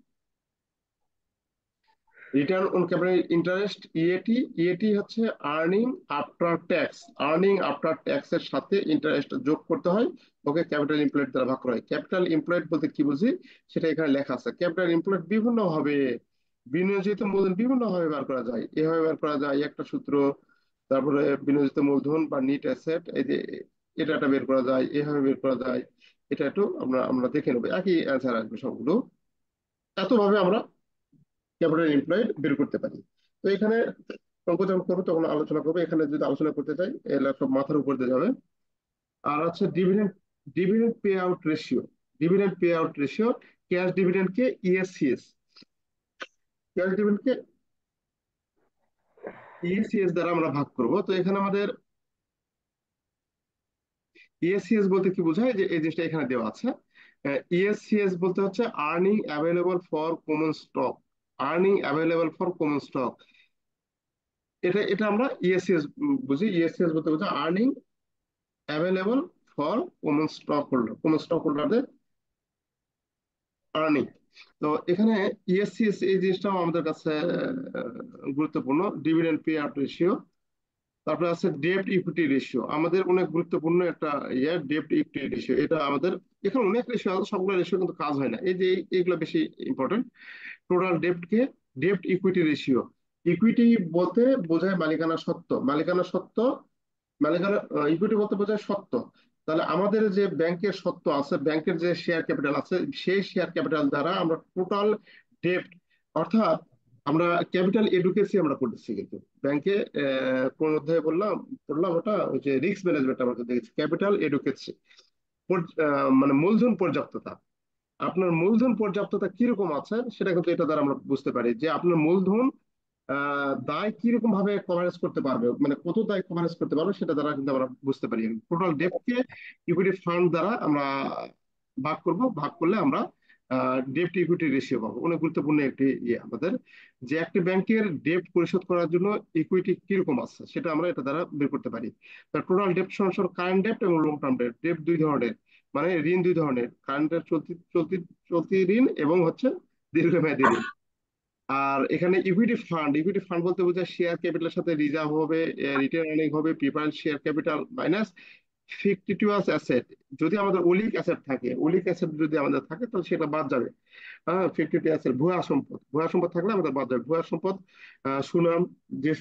Return on capital interest, EAT. EAT হচ্ছে earning after tax. Earning after tax এর সাথে ইন্টারেস্ট যোগ করতে হয়, ওকে ক্যাপিটাল এমপ্লয়েড দ্বারা ভাগ করা হয়। ক্যাপিটাল এমপ্লয়েড বলতে কি বুঝি সেটা এখানে লেখা আছে। ক্যাপিটাল এমপ্লয়েড বিভিন্ন ভাবে, বিনিয়োজিত মূলধন বিভিন্ন ভাবে বার করা যায়। এভাবে বার করা যায়, একটা সূত্র। তারপরে বিনিয়োজিত মূলধন বা নিট অ্যাসেট, এই যে এটা একটা বের করা যায়, এভাবে বের করা যায়। এটা একটু আমরা আমরা দেখে নেবো, একই অ্যান্সার আসবে সবগুলো। এতভাবে আমরা ক্যাপিটাল এমপ্লয়েড বের করতে পারি। তো এখানে অঙ্ক যখন করবো তখন আলোচনা করবো। এখানে যদি আলোচনা করতে চাই এগুলা সব মাথার উপর দিয়ে যাবে। আর হচ্ছে dividend, dividend pay out ratio. Dividend pay out ratio, cash dividend কে ইএসসিএস, ক্যাশ ডিভিডেন্ড কে ইএসসিএস দ্বারা আমরা ভাগ করব। তো এখানে আমাদের ইএসসিএস বলতে কি বোঝায়, যে এই জিনিসটা এখানে দেওয়া আছে। ইএসসিএস বলতে হচ্ছে earning available for common stock. Earning available for common stock, এটা এটা আমরা ইএসসিএস বুঝি। ইএসসিএস বলতে বোঝায় earning available for common stock holder, common stock হোল্ডারদের আর্নিং। তো এখানে ইএসসিএস এই জিনিসটাও আমাদের কাছে গুরুত্বপূর্ণ। ডিভিডেন্ড পে আউট রেশিও, তারপরে আছে ডেপ্ট ইকুইটি রেশিও, আমাদের অনেক গুরুত্বপূর্ণ একটা ইয়ে, ডেপ্ট ইকুইটি রেশিও। এটা আমাদের এখানে অনেক রেশিও আছে, সবগুলো রেশিও কিন্তু কাজ হয় না, এই যে এইগুলো বেশি ইম্পর্টেন্ট। টোটাল ডেপ্ট কে ডেপ্ট ইকুইটি রেশিও। ইকুইটি বলতে বোঝায় মালিকানা সত্ত্ব, মালিকানা সত্ত্ব, মালিকানা, ইকুইটি বলতে বোঝায় সত্ত্ব। তাহলে আমাদের যে ব্যাংকের সত্ত্ব আছে, ব্যাংকের যে শেয়ার ক্যাপিটাল আছে, সেই শেয়ার ক্যাপিটাল দ্বারা আমরা টোটাল ডেপ্ট, অর্থাৎ আমরা ক্যাপিটাল এডুকেসি আমরা করতেছি কিন্তু ব্যাংকে। কোন অধ্যায়ে বললাম, পড়লাম ওটা, ওই যে রিস্ক ম্যানেজমেন্ট আমরা দেখেছি, ক্যাপিটাল এডুকেসি। মানে মূলধন পর্যাপ্ততা, আপনার মূলধন পর্যাপ্ততা কিরকম আছে সেটা কিন্তু এটা দ্বারা আমরা বুঝতে পারি, যে আপনার মূলধন দায় কিরকম ভাবে কভারেজ করতে পারবে, মানে কত দায় কভারেজ করতে পারবে সেটা দ্বারা কিন্তু আমরা বুঝতে পারি। টোটাল ডেপ্টকে ইকুইটি ফান্ড দ্বারা আমরা ভাগ করব, ভাগ করলে আমরা ডেপ্ট ইকুইটি রেশিও পাবো। অনেক গুরুত্বপূর্ণ একটি ইয়ে আমাদের, যে একটি ব্যাংকের ডেপ্ট পরিশোধ করার জন্য ইকুইটি কিরকম আছে সেটা আমরা এটা দ্বারা বের করতে পারি। টোটাল ডেপ্ট সমান কারেন্ট ডেপ্ট এবং লং টার্ম ডেপ্ট। ডেপ্ট দুই ধরনের, মানে ঋণ দুই ধরনের, কারেন্ট চলতি চলতি চলতি ঋণ এবং হচ্ছে দীর্ঘমেয়াদী ঋণ। আর এখানে ইকুইটি ফান্ড বলতে বোঝায় শেয়ার ক্যাপিটালের সাথে রিজার্ভ হবে, রিটেন আর্নিং হবে, preference share capital minus fictitious asset. যদি আমাদের ওলিক অ্যাসেট থাকে, ওলিক অ্যাসেট যদি আমাদের থাকে তাহলে সেটা বাদ যাবে। হ্যাঁ, ফিকটিটিভ অ্যাসেট, ভুয়া সম্পদ থাকলে আমাদের বাদ যাবে। ভুয়া সম্পদ, সুনাম, যে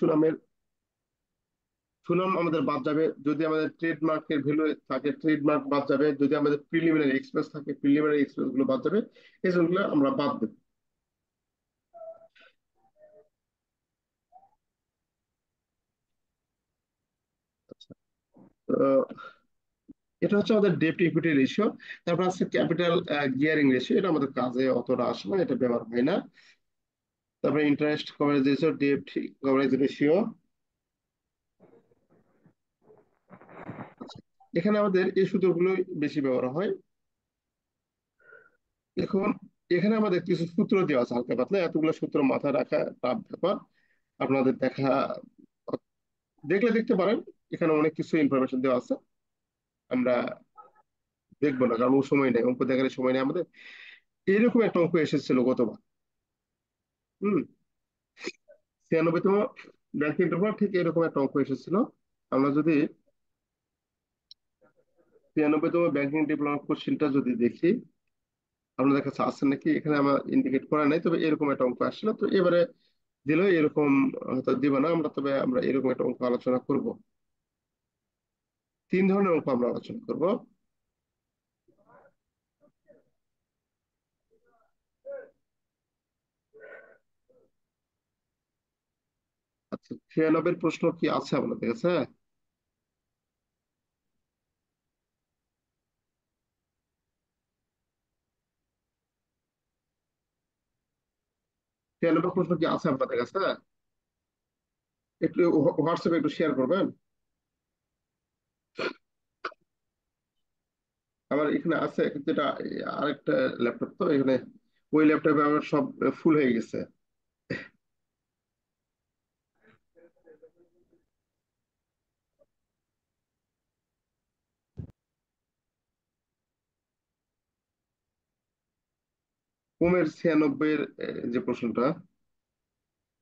সুনাম আমাদের বাদ যাবে। যদি আমাদের ট্রেডমার্কের ভ্যালু থাকে, ট্রেডমার্ক বাদ যাবে। যদি আমাদের প্রিলিমিনারি এক্সপেন্স থাকে, প্রিলিমিনারি এক্সপেন্স গুলো বাদ যাবে। এই জন্য আমরা বাদ দেব। তো এটা হচ্ছে আমাদের ডেট ইকুইটি রেশিও। তারপর আছে ক্যাপিটাল গিয়ারিং রেশিও, এটা আমাদের কাজে অতটা আসে না, এটা ব্যবহার হয় না। তারপরে interest coverage ratio, debt coverage ratio. এখানে আমাদের এই সূত্রগুলো বেশি ব্যবহার হয়। এখন এখানে আমাদের কিছু সূত্র দেওয়া আছে হালকা পাতলা, এতগুলো সূত্র মাথায় রাখা টাফ ব্যাপার। আপনাদের দেখলে দেখতে পারেন, এখানে অনেক কিছু ইনফরমেশন দেওয়া আছে। আমরা দেখবো না, কারণ সময় নেই, অঙ্ক দেখার সময় নেই আমাদের। এরকম একটা অঙ্ক এসেছিল গতবার। হম 96তম ব্যাংকিং পেপার ঠিক এরকম একটা অঙ্ক এসেছিল। আমরা যদি 96তম ব্যাংকিং ডিপ্লোমা কোশ্চেনটা যদি দেখি, আপনাদের কাছে আছে নাকি এখানে আমার ইন্ডিকেট করা নাই, তবে এরকম একটা অঙ্ক আসছিল। তো এবারে দিলেও এরকম হয়তো দিব না আমরা, তবে আমরা এরকম একটা অঙ্ক আলোচনা করব। তিন ধরনের অঙ্ক আমরা আলোচনা করব। আচ্ছা, 96 প্রশ্ন কি আছে আপনাদের কাছে? 96 প্রশ্ন কি আছে আপনাদের কাছে? একটু হোয়াটসঅ্যাপে একটু শেয়ার করবেন। আমার এখানে আছে, কিন্তু এটা আরেকটা ল্যাপটপ, তো এখানে ওই ল্যাপটপে আমার সব ফুল হয়ে গেছে। কুমের 96 এর যে প্রশ্নটা,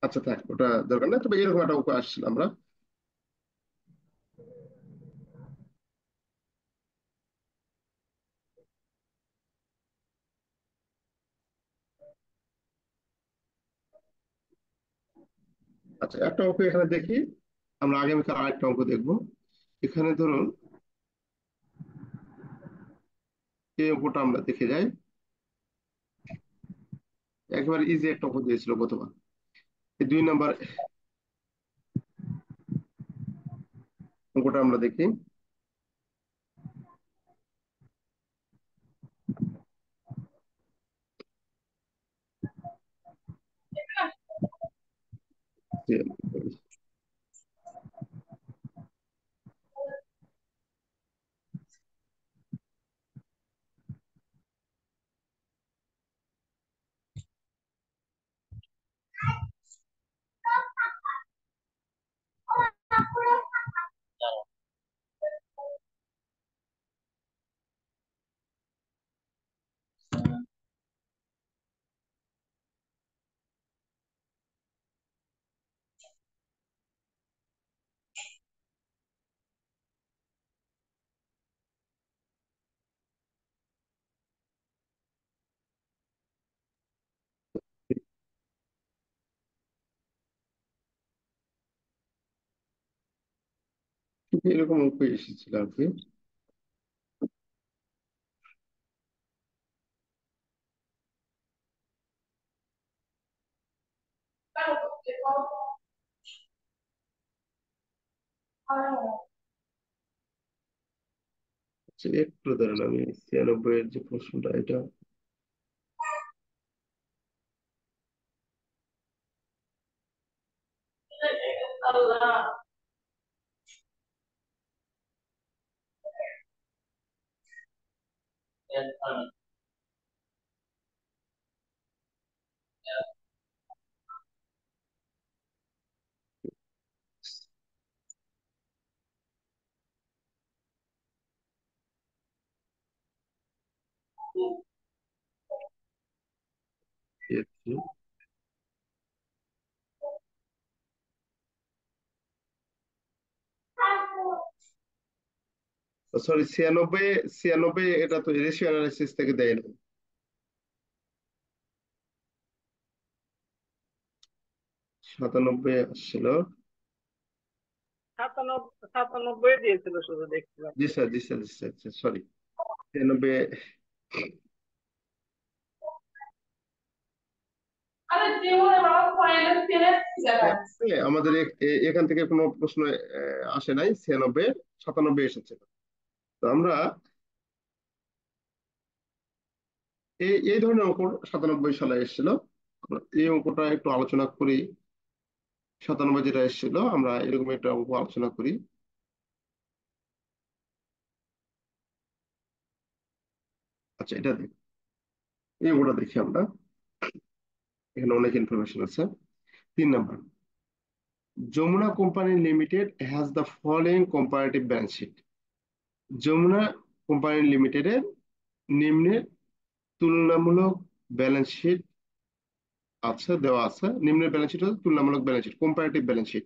আচ্ছা থাক, ওটা দরকার নেই, তবে এরকম একটা অঙ্ক আসছিল আমরা। আচ্ছা, একটা অঙ্ক এখানে দেখি, আমরা আগামীকাল আরেকটা অঙ্ক দেখবো। এখানে ধরুন এই অঙ্কটা আমরা দেখে যাই। একেবারে ইজি একটা অঙ্ক দিয়েছিল গতবার। এই 2 নম্বর অঙ্কটা আমরা দেখি। যে, ঠিক এরকম অঙ্ক এসেছিল আর কি। আচ্ছা, একটু ধরেন, আমি 96 এর যে প্রশ্নটা এটা, সরি, 96, 96 এটা তো রেশিও অ্যানালাইসিস থেকে দেয় না। 97 আসছিল। 97 দিয়েছিল শুধু দেখছিলাম। জি স্যার, জি স্যার, জি স্যার, সরি। 96। আমাদের এখান থেকে কোনো প্রশ্ন আসে নাই। 96, 97 এসেছে। তো আমরা এই ধরনের অঙ্ক 97 সালে এসেছিল। আমরা এই অঙ্কটা একটু আলোচনা করি। 97 যেটা এসেছিল, আমরা এরকম একটা অঙ্ক আলোচনা করি। আচ্ছা, এটা দেখি, এই অঙ্কটা দেখি আমরা। এখানে অনেক ইনফরমেশন আছে। 3 number, Jamuna company limited has the following comparative balance sheet. Jamuna company লিমিটেডের নিম্নের তুলনামূলক ব্যালেন্স শিট আছে, দেওয়া আছে। নিম্নের ব্যালেন্স শিট হচ্ছে তুলনামূলক balance sheet, comparative balance sheet.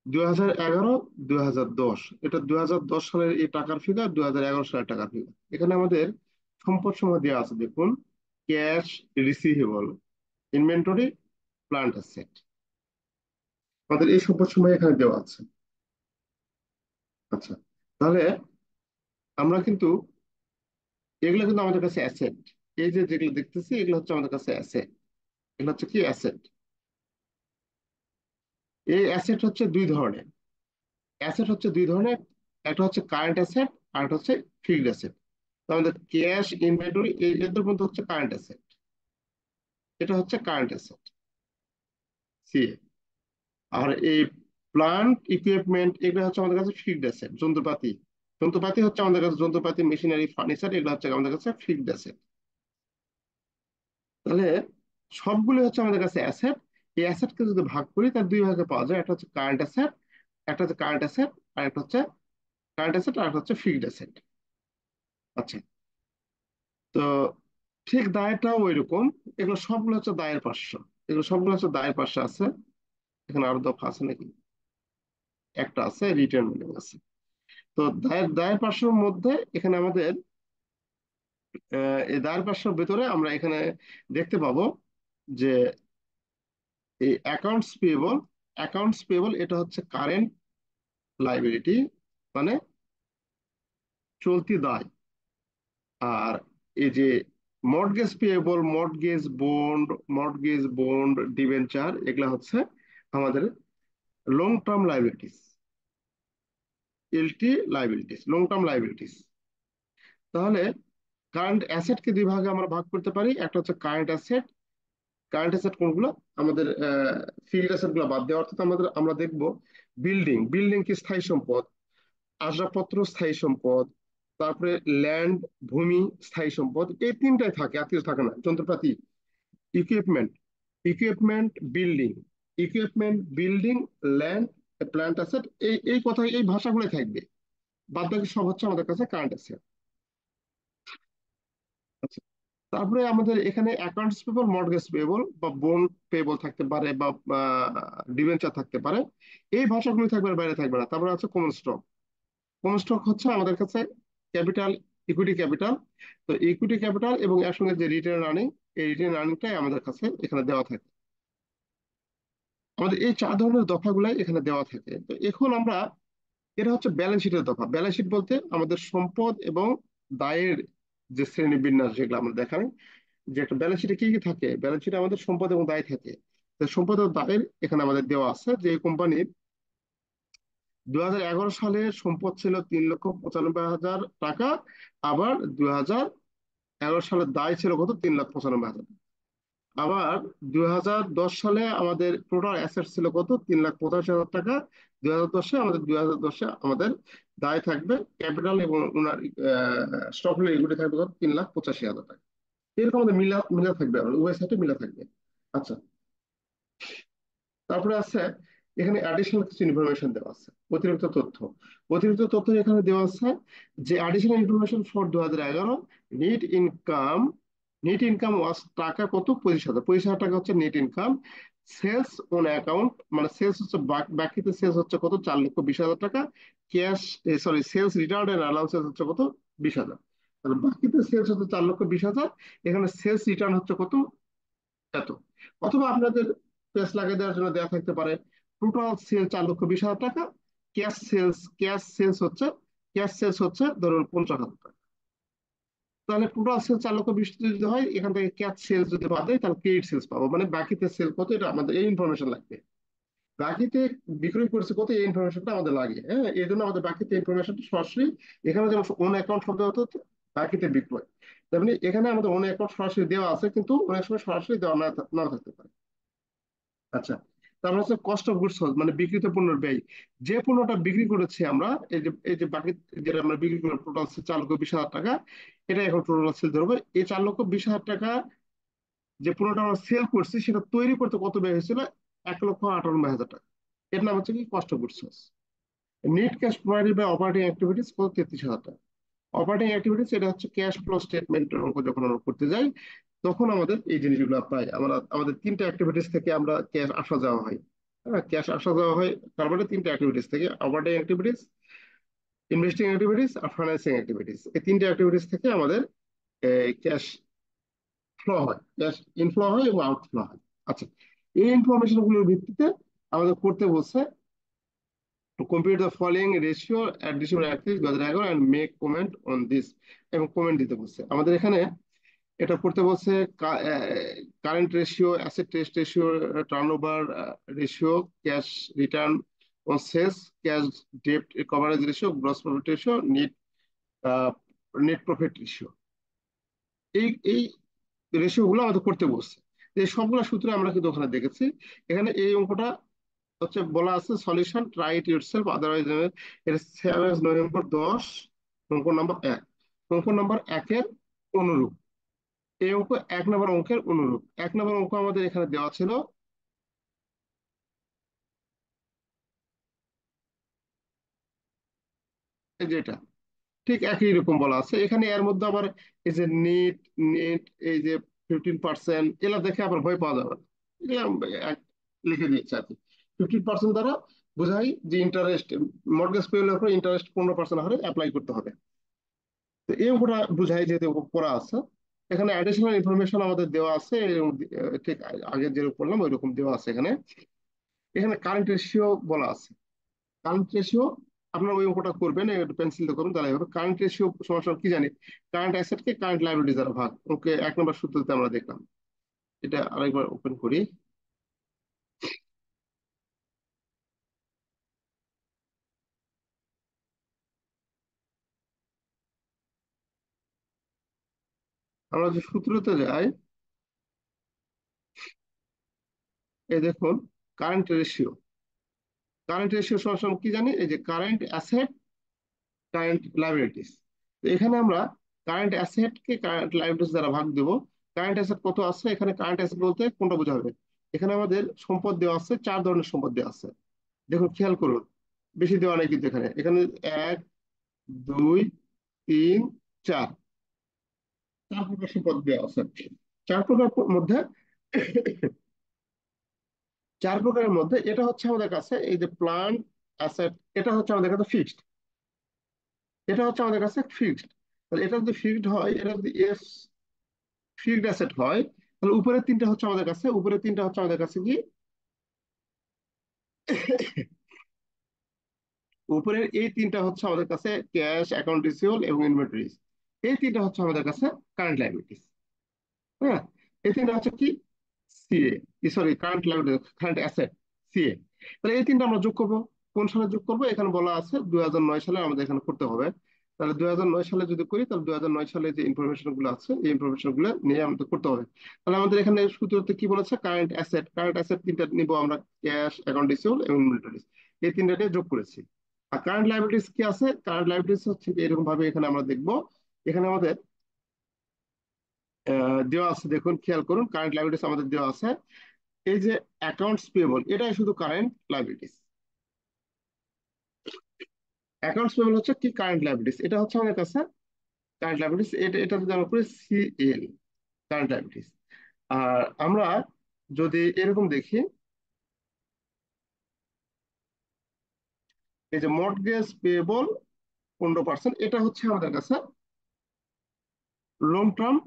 2011, 2010, এটা 2010 সালের এই টাকার ফিগার, 2011 সালের টাকার ফিগার। এখানে আমাদের সম্পদ সমূহ দেওয়া আছে, দেখুন। Cash, receivable, inventory, plant asset. আমাদের এই সম্পদ সমূহ এখানে দেওয়া আছে। আচ্ছা, তাহলে আমরা কিন্তু এগুলো কিন্তু আমাদের কাছে অ্যাসেট। এই যে যেগুলো দেখতেছি, এগুলো হচ্ছে আমাদের কাছে অ্যাসেট। এগুলো হচ্ছে কি অ্যাসেট। এই অ্যাসেট হচ্ছে দুই ধরনের। অ্যাসেট হচ্ছে দুই ধরনের, একটা হচ্ছে কারেন্ট অ্যাসেট, আর একটা হচ্ছে ফিক্সড অ্যাসেট। আমাদের ক্যাশ, ইনভেন্টরি, এদের মধ্যে হচ্ছে কারেন্ট অ্যাসেট। এটা হচ্ছে কারেন্ট অ্যাসেট, সি। আর এই প্লান্ট, ইকুইপমেন্ট, এগুলো হচ্ছে আমাদের কাছে ফিক্সড অ্যাসেট। যন্ত্রপাতি, যন্ত্রপাতি হচ্ছে আমাদের কাছে, যন্ত্রপাতি, মেশিনারি, ফার্নিচার, এগুলো হচ্ছে আমাদের কাছে ফিক্সড অ্যাসেট। তাহলে সবগুলো হচ্ছে আমাদের কাছে অ্যাসেট। এই অ্যাসেটকে যদি ভাগ করি, তার দুই ভাগে পাওয়া যায়। একটা হচ্ছে কারেন্ট অ্যাসেট, একটা হচ্ছে কারেন্ট অ্যাসেট, আর একটা হচ্ছে কারেন্ট অ্যাসেট, আর একটা হচ্ছে ফিক্সড অ্যাসেট। আচ্ছা, তো ঠিক দায়টাও ওই রকম। এগুলো সবগুলো হচ্ছে দায়ের পার্শ্ব। এগুলো সবগুলো হচ্ছে দায়ের পার্শ্বে আছে। এখানে আরো দফা আছে নাকি? একটা আছে, রিটার্ন মিলিং আছে। তো দায়ের দায়ের পার্শ্বের মধ্যে এখানে আমাদের এই দায়ের পার্শ্বের ভেতরে আমরা এখানে দেখতে পাবো যে এই অ্যাকাউন্টস পেয়েবল। অ্যাকাউন্টস পেয়েবল এটা হচ্ছে কারেন্ট লাইবিলিটি, মানে চলতি দায়। আর এই যে mortgage payable, mortgage bond, debenture, এগুলা হচ্ছে আমাদের long term liabilities, LT liabilities, long term liabilities. তাহলে কারেন্ট অ্যাসেটকে দুই ভাগে আমরা ভাগ করতে পারি। একটা হচ্ছে কারেন্ট অ্যাসেট। কারেন্ট অ্যাসেট কোনগুলো? আমাদের ফিল্ড অ্যাসেট গুলো বাদ দেওয়া, অর্থাৎ আমরা দেখব বিল্ডিং। বিল্ডিং কি স্থায়ী সম্পদ? আসবাবপত্র স্থায়ী সম্পদ। তারপরে ল্যান্ড, ভূমি স্থায়ী সম্পদ। এই তিনটাই থাকে, আর কিছু থাকে না। যন্ত্রপাতি, equipment, building, building, land, plant asset, এই কথা, এই ভাষাগুলোই থাকবে। বাদ বাকি সব হচ্ছে আমাদের কাছে কারেন্ট অ্যাসেট। আচ্ছা, তারপরে আমাদের এখানে অ্যাকাউন্টস পেবল, মর্টগেজ পেবল, বা বন্ড পেবল থাকতে পারে, বা ডিবেঞ্চার থাকতে পারে। এই ভাষাগুলো থাকবে, আর বাইরে থাকবে না। তারপরে আছে কমন স্টক। কমন স্টক হচ্ছে আমাদের কাছে ক্যাপিটাল, ইকুইটি ক্যাপিটাল। তো ইকুইটি ক্যাপিটাল এবং এর সঙ্গে যে রিটার্ন আর্নিং, এই রিটার্ন আর্নিংটাই আমাদের কাছে এখানে দেওয়া থাকে। আমাদের এই চার ধরনের দফাগুলাই এখানে দেওয়া থাকে। তো এখন আমরা, এটা হচ্ছে ব্যালেন্স শিটের দফা। ব্যালেন্স শিট বলতে আমাদের সম্পদ এবং দায়ের যে শ্রেণী বিন্যাস, যেগুলো আমরা দেখাই, যে একটা ব্যালেন্স শিটে কি কি থাকে। ব্যালেন্স শিটে আমাদের সম্পদ এবং দায় থাকে। তো সম্পদ ও দায়ের এখানে আমাদের দেওয়া আছে, যে এই কোম্পানির 2011 সালে সম্পদ ছিল 3,95,000 টাকা। আবার 2011 সালের দায় ছিল কত? 3,95,000। আবার 2010 সালে আমাদের টোটাল অ্যাসেট ছিল কত? 3,85,000 টাকা। 2010-এ আমাদের, 2010-এ আমাদের দায় থাকবে ক্যাপিটাল এবং ওনার স্টক হলে ইকুইটি থাকবে কত? 3,85,000 টাকা। এরকম আমাদের মিলা মিলা থাকবে, আমাদের উভয় সাইডে মিলা থাকবে। আচ্ছা, তারপরে আছে এখানে অ্যাডিশনাল কিছু ইনফরমেশন দেওয়া আছে, অতিরিক্ত তথ্য। অতিরিক্ত তথ্য এখানে দেওয়া আছে যে additional information for 2011 net income. Net income was টাকা কত? 25,000। 25,000 টাকা হচ্ছে net income. Sales on account, মানে সেলস হচ্ছে বাকিতে সেলস হচ্ছে কত, 4,20,000 টাকা। Cash, sorry, sales return and allowances হচ্ছে কত, 20,000। তাহলে বাকিতে সেলস হচ্ছে 4,20,000, এখানে সেলস রিটার্ন হচ্ছে কত, এত। অথবা আপনাদের পেজ লাগিয়ে দেওয়ার জন্য দেওয়া থাকতে পারে টোটাল সেল 4,20,000 টাকা, ক্যাশ সেলস হচ্ছে ধরুন 50,000 টাকা। তাহলে টোটাল সেল 4,20,000 যদি হয়, এখান থেকে ক্যাশ সেলস যদি বাদ দেয় তাহলে ক্রেডিট সেলস পাবো, মানে বাকিতে সেল কত, এটা আমাদের এই ইনফরমেশন লাগবে। বাকিতে বিক্রয় করছে কত, এই ইনফরমেশনটা আমাদের লাগে। হ্যাঁ, এই জন্য আমাদের বাকিতে ইনফরমেশনটা সরাসরি, এখানে যেমন ওন অ্যাকাউন্ট শব্দ হতো বাকিতে বিক্রয়, তেমনি এখানে আমাদের ওন অ্যাকাউন্ট সরাসরি দেওয়া আছে, কিন্তু অনেক সময় সরাসরি দেওয়া না থাকতে পারে। আচ্ছা, তারপর হচ্ছে কস্ট অফ গুডস সোল্ড, মানে বিক্রিত পণ্যের ব্যয়। যে পণ্যটা বিক্রি করেছি আমরা, এই যে বাকি যেটা আমরা বিক্রি করলাম টোটাল 4,20,000 টাকা, এটা এখন টোটাল সেল ধরবো। এই 4,20,000 টাকা যে পণ্যটা আমরা সেল করছি, সেটা তৈরি করতে কত ব্যয় হয়েছিল, 1,98,000 টাকা। এর নাম হচ্ছে কি cost of goods sold. Net cash provided by operating activities কত, 33,000 টাকা। অপারেটিং অ্যাক্টিভিটিস এটা হচ্ছে ক্যাশ ফ্লো স্টেটমেন্টের অঙ্ক যখন আমরা করতে যাই, তখন আমাদের এই জিনিসগুলো পাই। আমাদের তিনটা অ্যাক্টিভিটিস থেকে আমরা ক্যাশ আসা যাওয়া হয়। হ্যাঁ, ক্যাশ আসা যাওয়া হয় তার মানে তিনটা অ্যাক্টিভিটিস থেকে, অপারেটিং অ্যাক্টিভিটিস, ইনভেস্টিং অ্যাক্টিভিটিস আর ফাইন্যান্সিং অ্যাক্টিভিটিস। এই তিনটা অ্যাক্টিভিটিস থেকে আমাদের ক্যাশ ফ্লো হয়, ক্যাশ ইনফ্লো হয় এবং আউটফ্লো হয়। আচ্ছা, এই ইনফরমেশন গুলোর ভিত্তিতে আমাদের করতে বলছে to compute the following ratio at December 31, 2011 and make comment on this, এবং কমেন্ট দিতে বলছে আমাদের এখানে। এটা করতে বলছে current ratio, asset test ratio, turnover ratio, cash return on sales, cash debt coverage ratio, gross profit ratio, net profit ratio. এই ratio গুলো আমাদের করতে বলছে। এই সবগুলো সূত্রে আমরা কিন্তু ওখানে দেখেছি। এখানে এই অঙ্কটা হচ্ছে বলা আছে solution try it yourself otherwise, এটা 7 নভেম্বর 10, অঙ্ক নাম্বার 1, অঙ্ক নাম্বার 1-এর অনুরূপ। এই অঙ্ক 1 নম্বর অঙ্কের অনুরূপ। 1 নম্বর অঙ্ক আমাদের এখানে দেওয়া ছিল এই যে এটা, ঠিক একই রকম বলা আছে এখানে। এর মধ্যে আবার এই যে নেট নেট এই যে 15%, এগুলা দেখে আবার ভয় পাওয়া যাবে না। এগুলা লিখে দিয়েছে আর কি। 15% দ্বারা বোঝাই যে ইন্টারেস্ট, মর্টগেজ পেয়ের উপর ইন্টারেস্ট 15% হারে অ্যাপ্লাই করতে হবে। তো এই অঙ্কটা বুঝাই যেহেতু করা আছে, এখানে অ্যাডিশনাল ইনফরমেশন আমাদের দেওয়া আছে এবং ঠিক আগে যেরকম বললাম ওই রকম দেওয়া আছে এখানে। এখানে কারেন্ট রেশিও বলা আছে। কারেন্ট রেশিও আপনার ওই অঙ্কটা করবেন, পেন্সিল দিয়ে করবেন তাহলে হবে। কারেন্ট রেশিও সমস্যা কি জানি, কারেন্ট অ্যাসেটকে কারেন্ট লাইবিলিটি দ্বারা ভাগ। ওকে, 1 নম্বর সূত্রতে আমরা দেখলাম। এটা আরেকবার ওপেন করি। আমরা যে সূত্রতে যাই, এই দেখুন কারেন্ট রেশিও সমস্যা কি জানি, এই যে কারেন্ট অ্যাসেট কারেন্ট লাইবিলিটিস। তো এখানে আমরা কারেন্ট অ্যাসেটকে কারেন্ট লাইবিলিটিস দ্বারা ভাগ দেবো। কারেন্ট অ্যাসেট কত আছে, এখানে কারেন্ট অ্যাসেট বলতে কোনটা বোঝাবে, এখানে আমাদের সম্পদ দেওয়া আছে, 4 ধরনের সম্পদ দেওয়া আছে। দেখুন খেয়াল করুন, বেশি দেওয়া নেই কিন্তু এখানে এখানে 1, 2, 3, 4, 4 প্রকার সম্পদ দেওয়া আছে। 4 প্রকার মধ্যে 4 প্রকারের মধ্যে এটা হচ্ছে আমাদের কাছে এই যে প্লান্ট অ্যাসেট, এটা হচ্ছে আমাদের কাছে ফিক্সড, এটা হচ্ছে আমাদের কাছে ফিক্সড। তাহলে এটা যদি ফিক্সড হয়, এটা যদি এস ফিক্সড অ্যাসেট হয়, তাহলে উপরের তিনটা হচ্ছে আমাদের কাছে, উপরের তিনটা হচ্ছে আমাদের কাছে কি, উপরের এই তিনটা হচ্ছে আমাদের কাছে ক্যাশ, অ্যাকাউন্ট রিসিভেবল এবং ইনভেন্টরিজ। এই তিনটা হচ্ছে আমাদের কাছে কারেন্ট লাইবিলিটিস। হ্যাঁ, এই তিনটা হচ্ছে কি, CA, sorry, current liability, current asset, CA. তাহলে এই তিনটা আমরা যোগ করবো। কোন সালে যোগ করবো, এখানে বলা আছে 2009 সালে আমাদের এখানে করতে হবে। তাহলে 2009 সালে যদি করি, তাহলে 2009 সালে যে ইনফরমেশন গুলো আছে এই ইনফরমেশন গুলো নিয়ে আমাদের করতে হবে। তাহলে আমাদের এখানে সূত্রতে কি বলেছে, কারেন্ট অ্যাসেট তিনটা নিব আমরা, ক্যাশ, অ্যাকাউন্ট রিসিভেবল এবং ইনভেন্টরিজ। এই তিনটা নিয়ে যোগ করেছি। আর কারেন্ট লাইবিলিটিস কি আছে, কারেন্ট লাইবিলিটিস হচ্ছে এরকম ভাবে এখানে আমরা দেখবো। এখানে আমাদের দেওয়া আছে, দেখুন খেয়াল করুন, কারেন্ট লাইবিলিটিস আমাদের দেওয়া আছে। এই যে অ্যাকাউন্টস পেয়েবল, এটাই শুধু কারেন্ট লাইবিলিটিস। অ্যাকাউন্টস পেয়েবল হচ্ছে কি, কারেন্ট লাইবিলিটিস, এটা হচ্ছে আমাদের কাছে কারেন্ট লাইবিলিটিস। এটা যদি আমরা করি সিএল, কারেন্ট লাইবিলিটিস। আর আমরা যদি এরকম দেখি, এই যে মর্টগেজ পেয়েবল 15%, এটা হচ্ছে আমাদের কাছে long term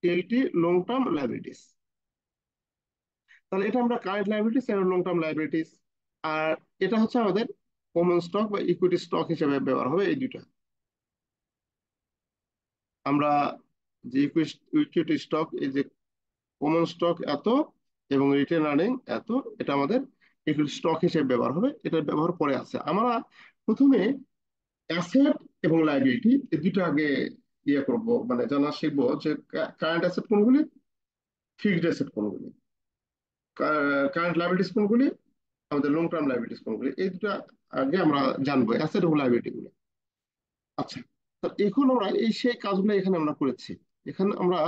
LT, long term liabilities. তাহলে এটা আমরা কারেন্ট লাইবিলিটিস এবং লং টার্ম লাইবিলিটিস। আর এটা হচ্ছে আমাদের কমন স্টক বা ইকুইটি স্টক হিসেবে ব্যবহার হবে এই দুইটা। আমরা যে ইকুইটি স্টক, এই যে কমন স্টক এত এবং রিটেন আর্নিং এত, এটা আমাদের ইকুইটি স্টক হিসেবে ব্যবহার হবে। এটার ব্যবহার পরে আছে। আমরা প্রথমে অ্যাসেট এবং লাইবিলিটি এই দুটো আগে ইয়ে করব, মানে জানা শিখবো যে কারেন্ট অ্যাসেট কোনগুলি, ফিক্সড অ্যাসেট কোনগুলি, কারেন্ট লাইবিলিটিস কোনগুলি, আমাদের লং টার্ম লাইবিলিটিস কোনগুলি, এই দুটো আগে আমরা জানবো, অ্যাসেট এবং লাইবিলিটি গুলো। আচ্ছা, তো এখন আমরা এই সেই কাজগুলো এখানে আমরা করেছি। এখানে আমরা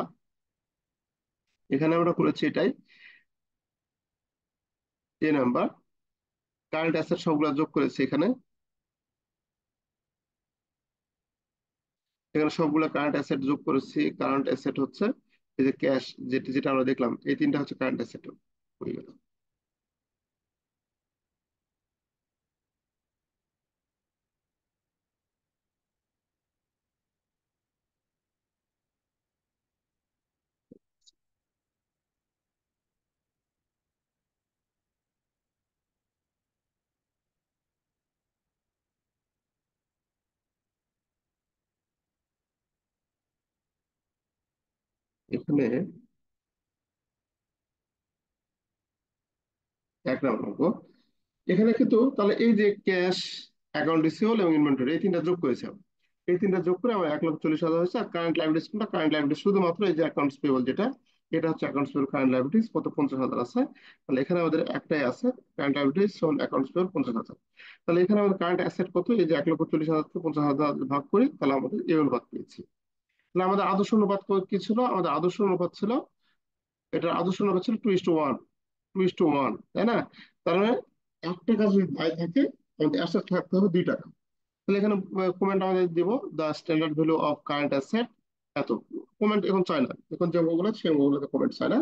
এখানে আমরা করেছি এটাই, এ নাম্বার কারেন্ট অ্যাসেট সবগুলো যোগ করেছি এখানে। এখানে সবগুলো কারেন্ট অ্যাসেট যোগ করেছি। কারেন্ট অ্যাসেট হচ্ছে এই যে ক্যাশ, যেটা যেটা আমরা দেখলাম, এই তিনটা হচ্ছে কারেন্ট অ্যাসেট হয়ে গেল। এখানে এক নম্বর অঙ্ক। এখানে কিন্তু তাহলে এই যে ক্যাশ, অ্যাকাউন্ট রিসিভেবল এবং ইনভেন্টরি, এই তিনটা যোগ করেছি আমরা। এই তিনটা যোগ করে আমার 1,40,000 হয়েছে। আর কারেন্ট লাইবিলিটিস কোনটা? কারেন্ট লাইবিলিটিস শুধুমাত্র এই যে অ্যাকাউন্টস পেবল, যেটা এটা হচ্ছে অ্যাকাউন্টস পেবল কারেন্ট লাইবিলিটিস, কত? 50,000 আছে। তাহলে এখানে আমাদের একটাই আছে, কারেন্ট লাইবিলিটিস সমান অ্যাকাউন্টস পেবল 50,000। তাহলে এখানে আমাদের কারেন্ট অ্যাসেট কত? এই যে 1,40,000 কে 50,000 ভাগ করি, তাহলে আমাদের এই অনুপাত পেয়েছি। তাহলে আমাদের আদর্শ অনুপাত কি ছিল? আমাদের আদর্শ অনুপাত ছিল, এটার আদর্শ অনুপাত ছিল 2:1, 2:1, তাই না? তার মানে 1 টাকা যদি দায় থাকে, আমাদের অ্যাসেট থাকতে হবে 2 টাকা। তাহলে এখানে কমেন্ট আমাদের দিব, the standard value of current asset এত। কমেন্ট এখন চায় না, এখন যে অঙ্কগুলো সেই অঙ্কগুলোতে কমেন্ট চায় না।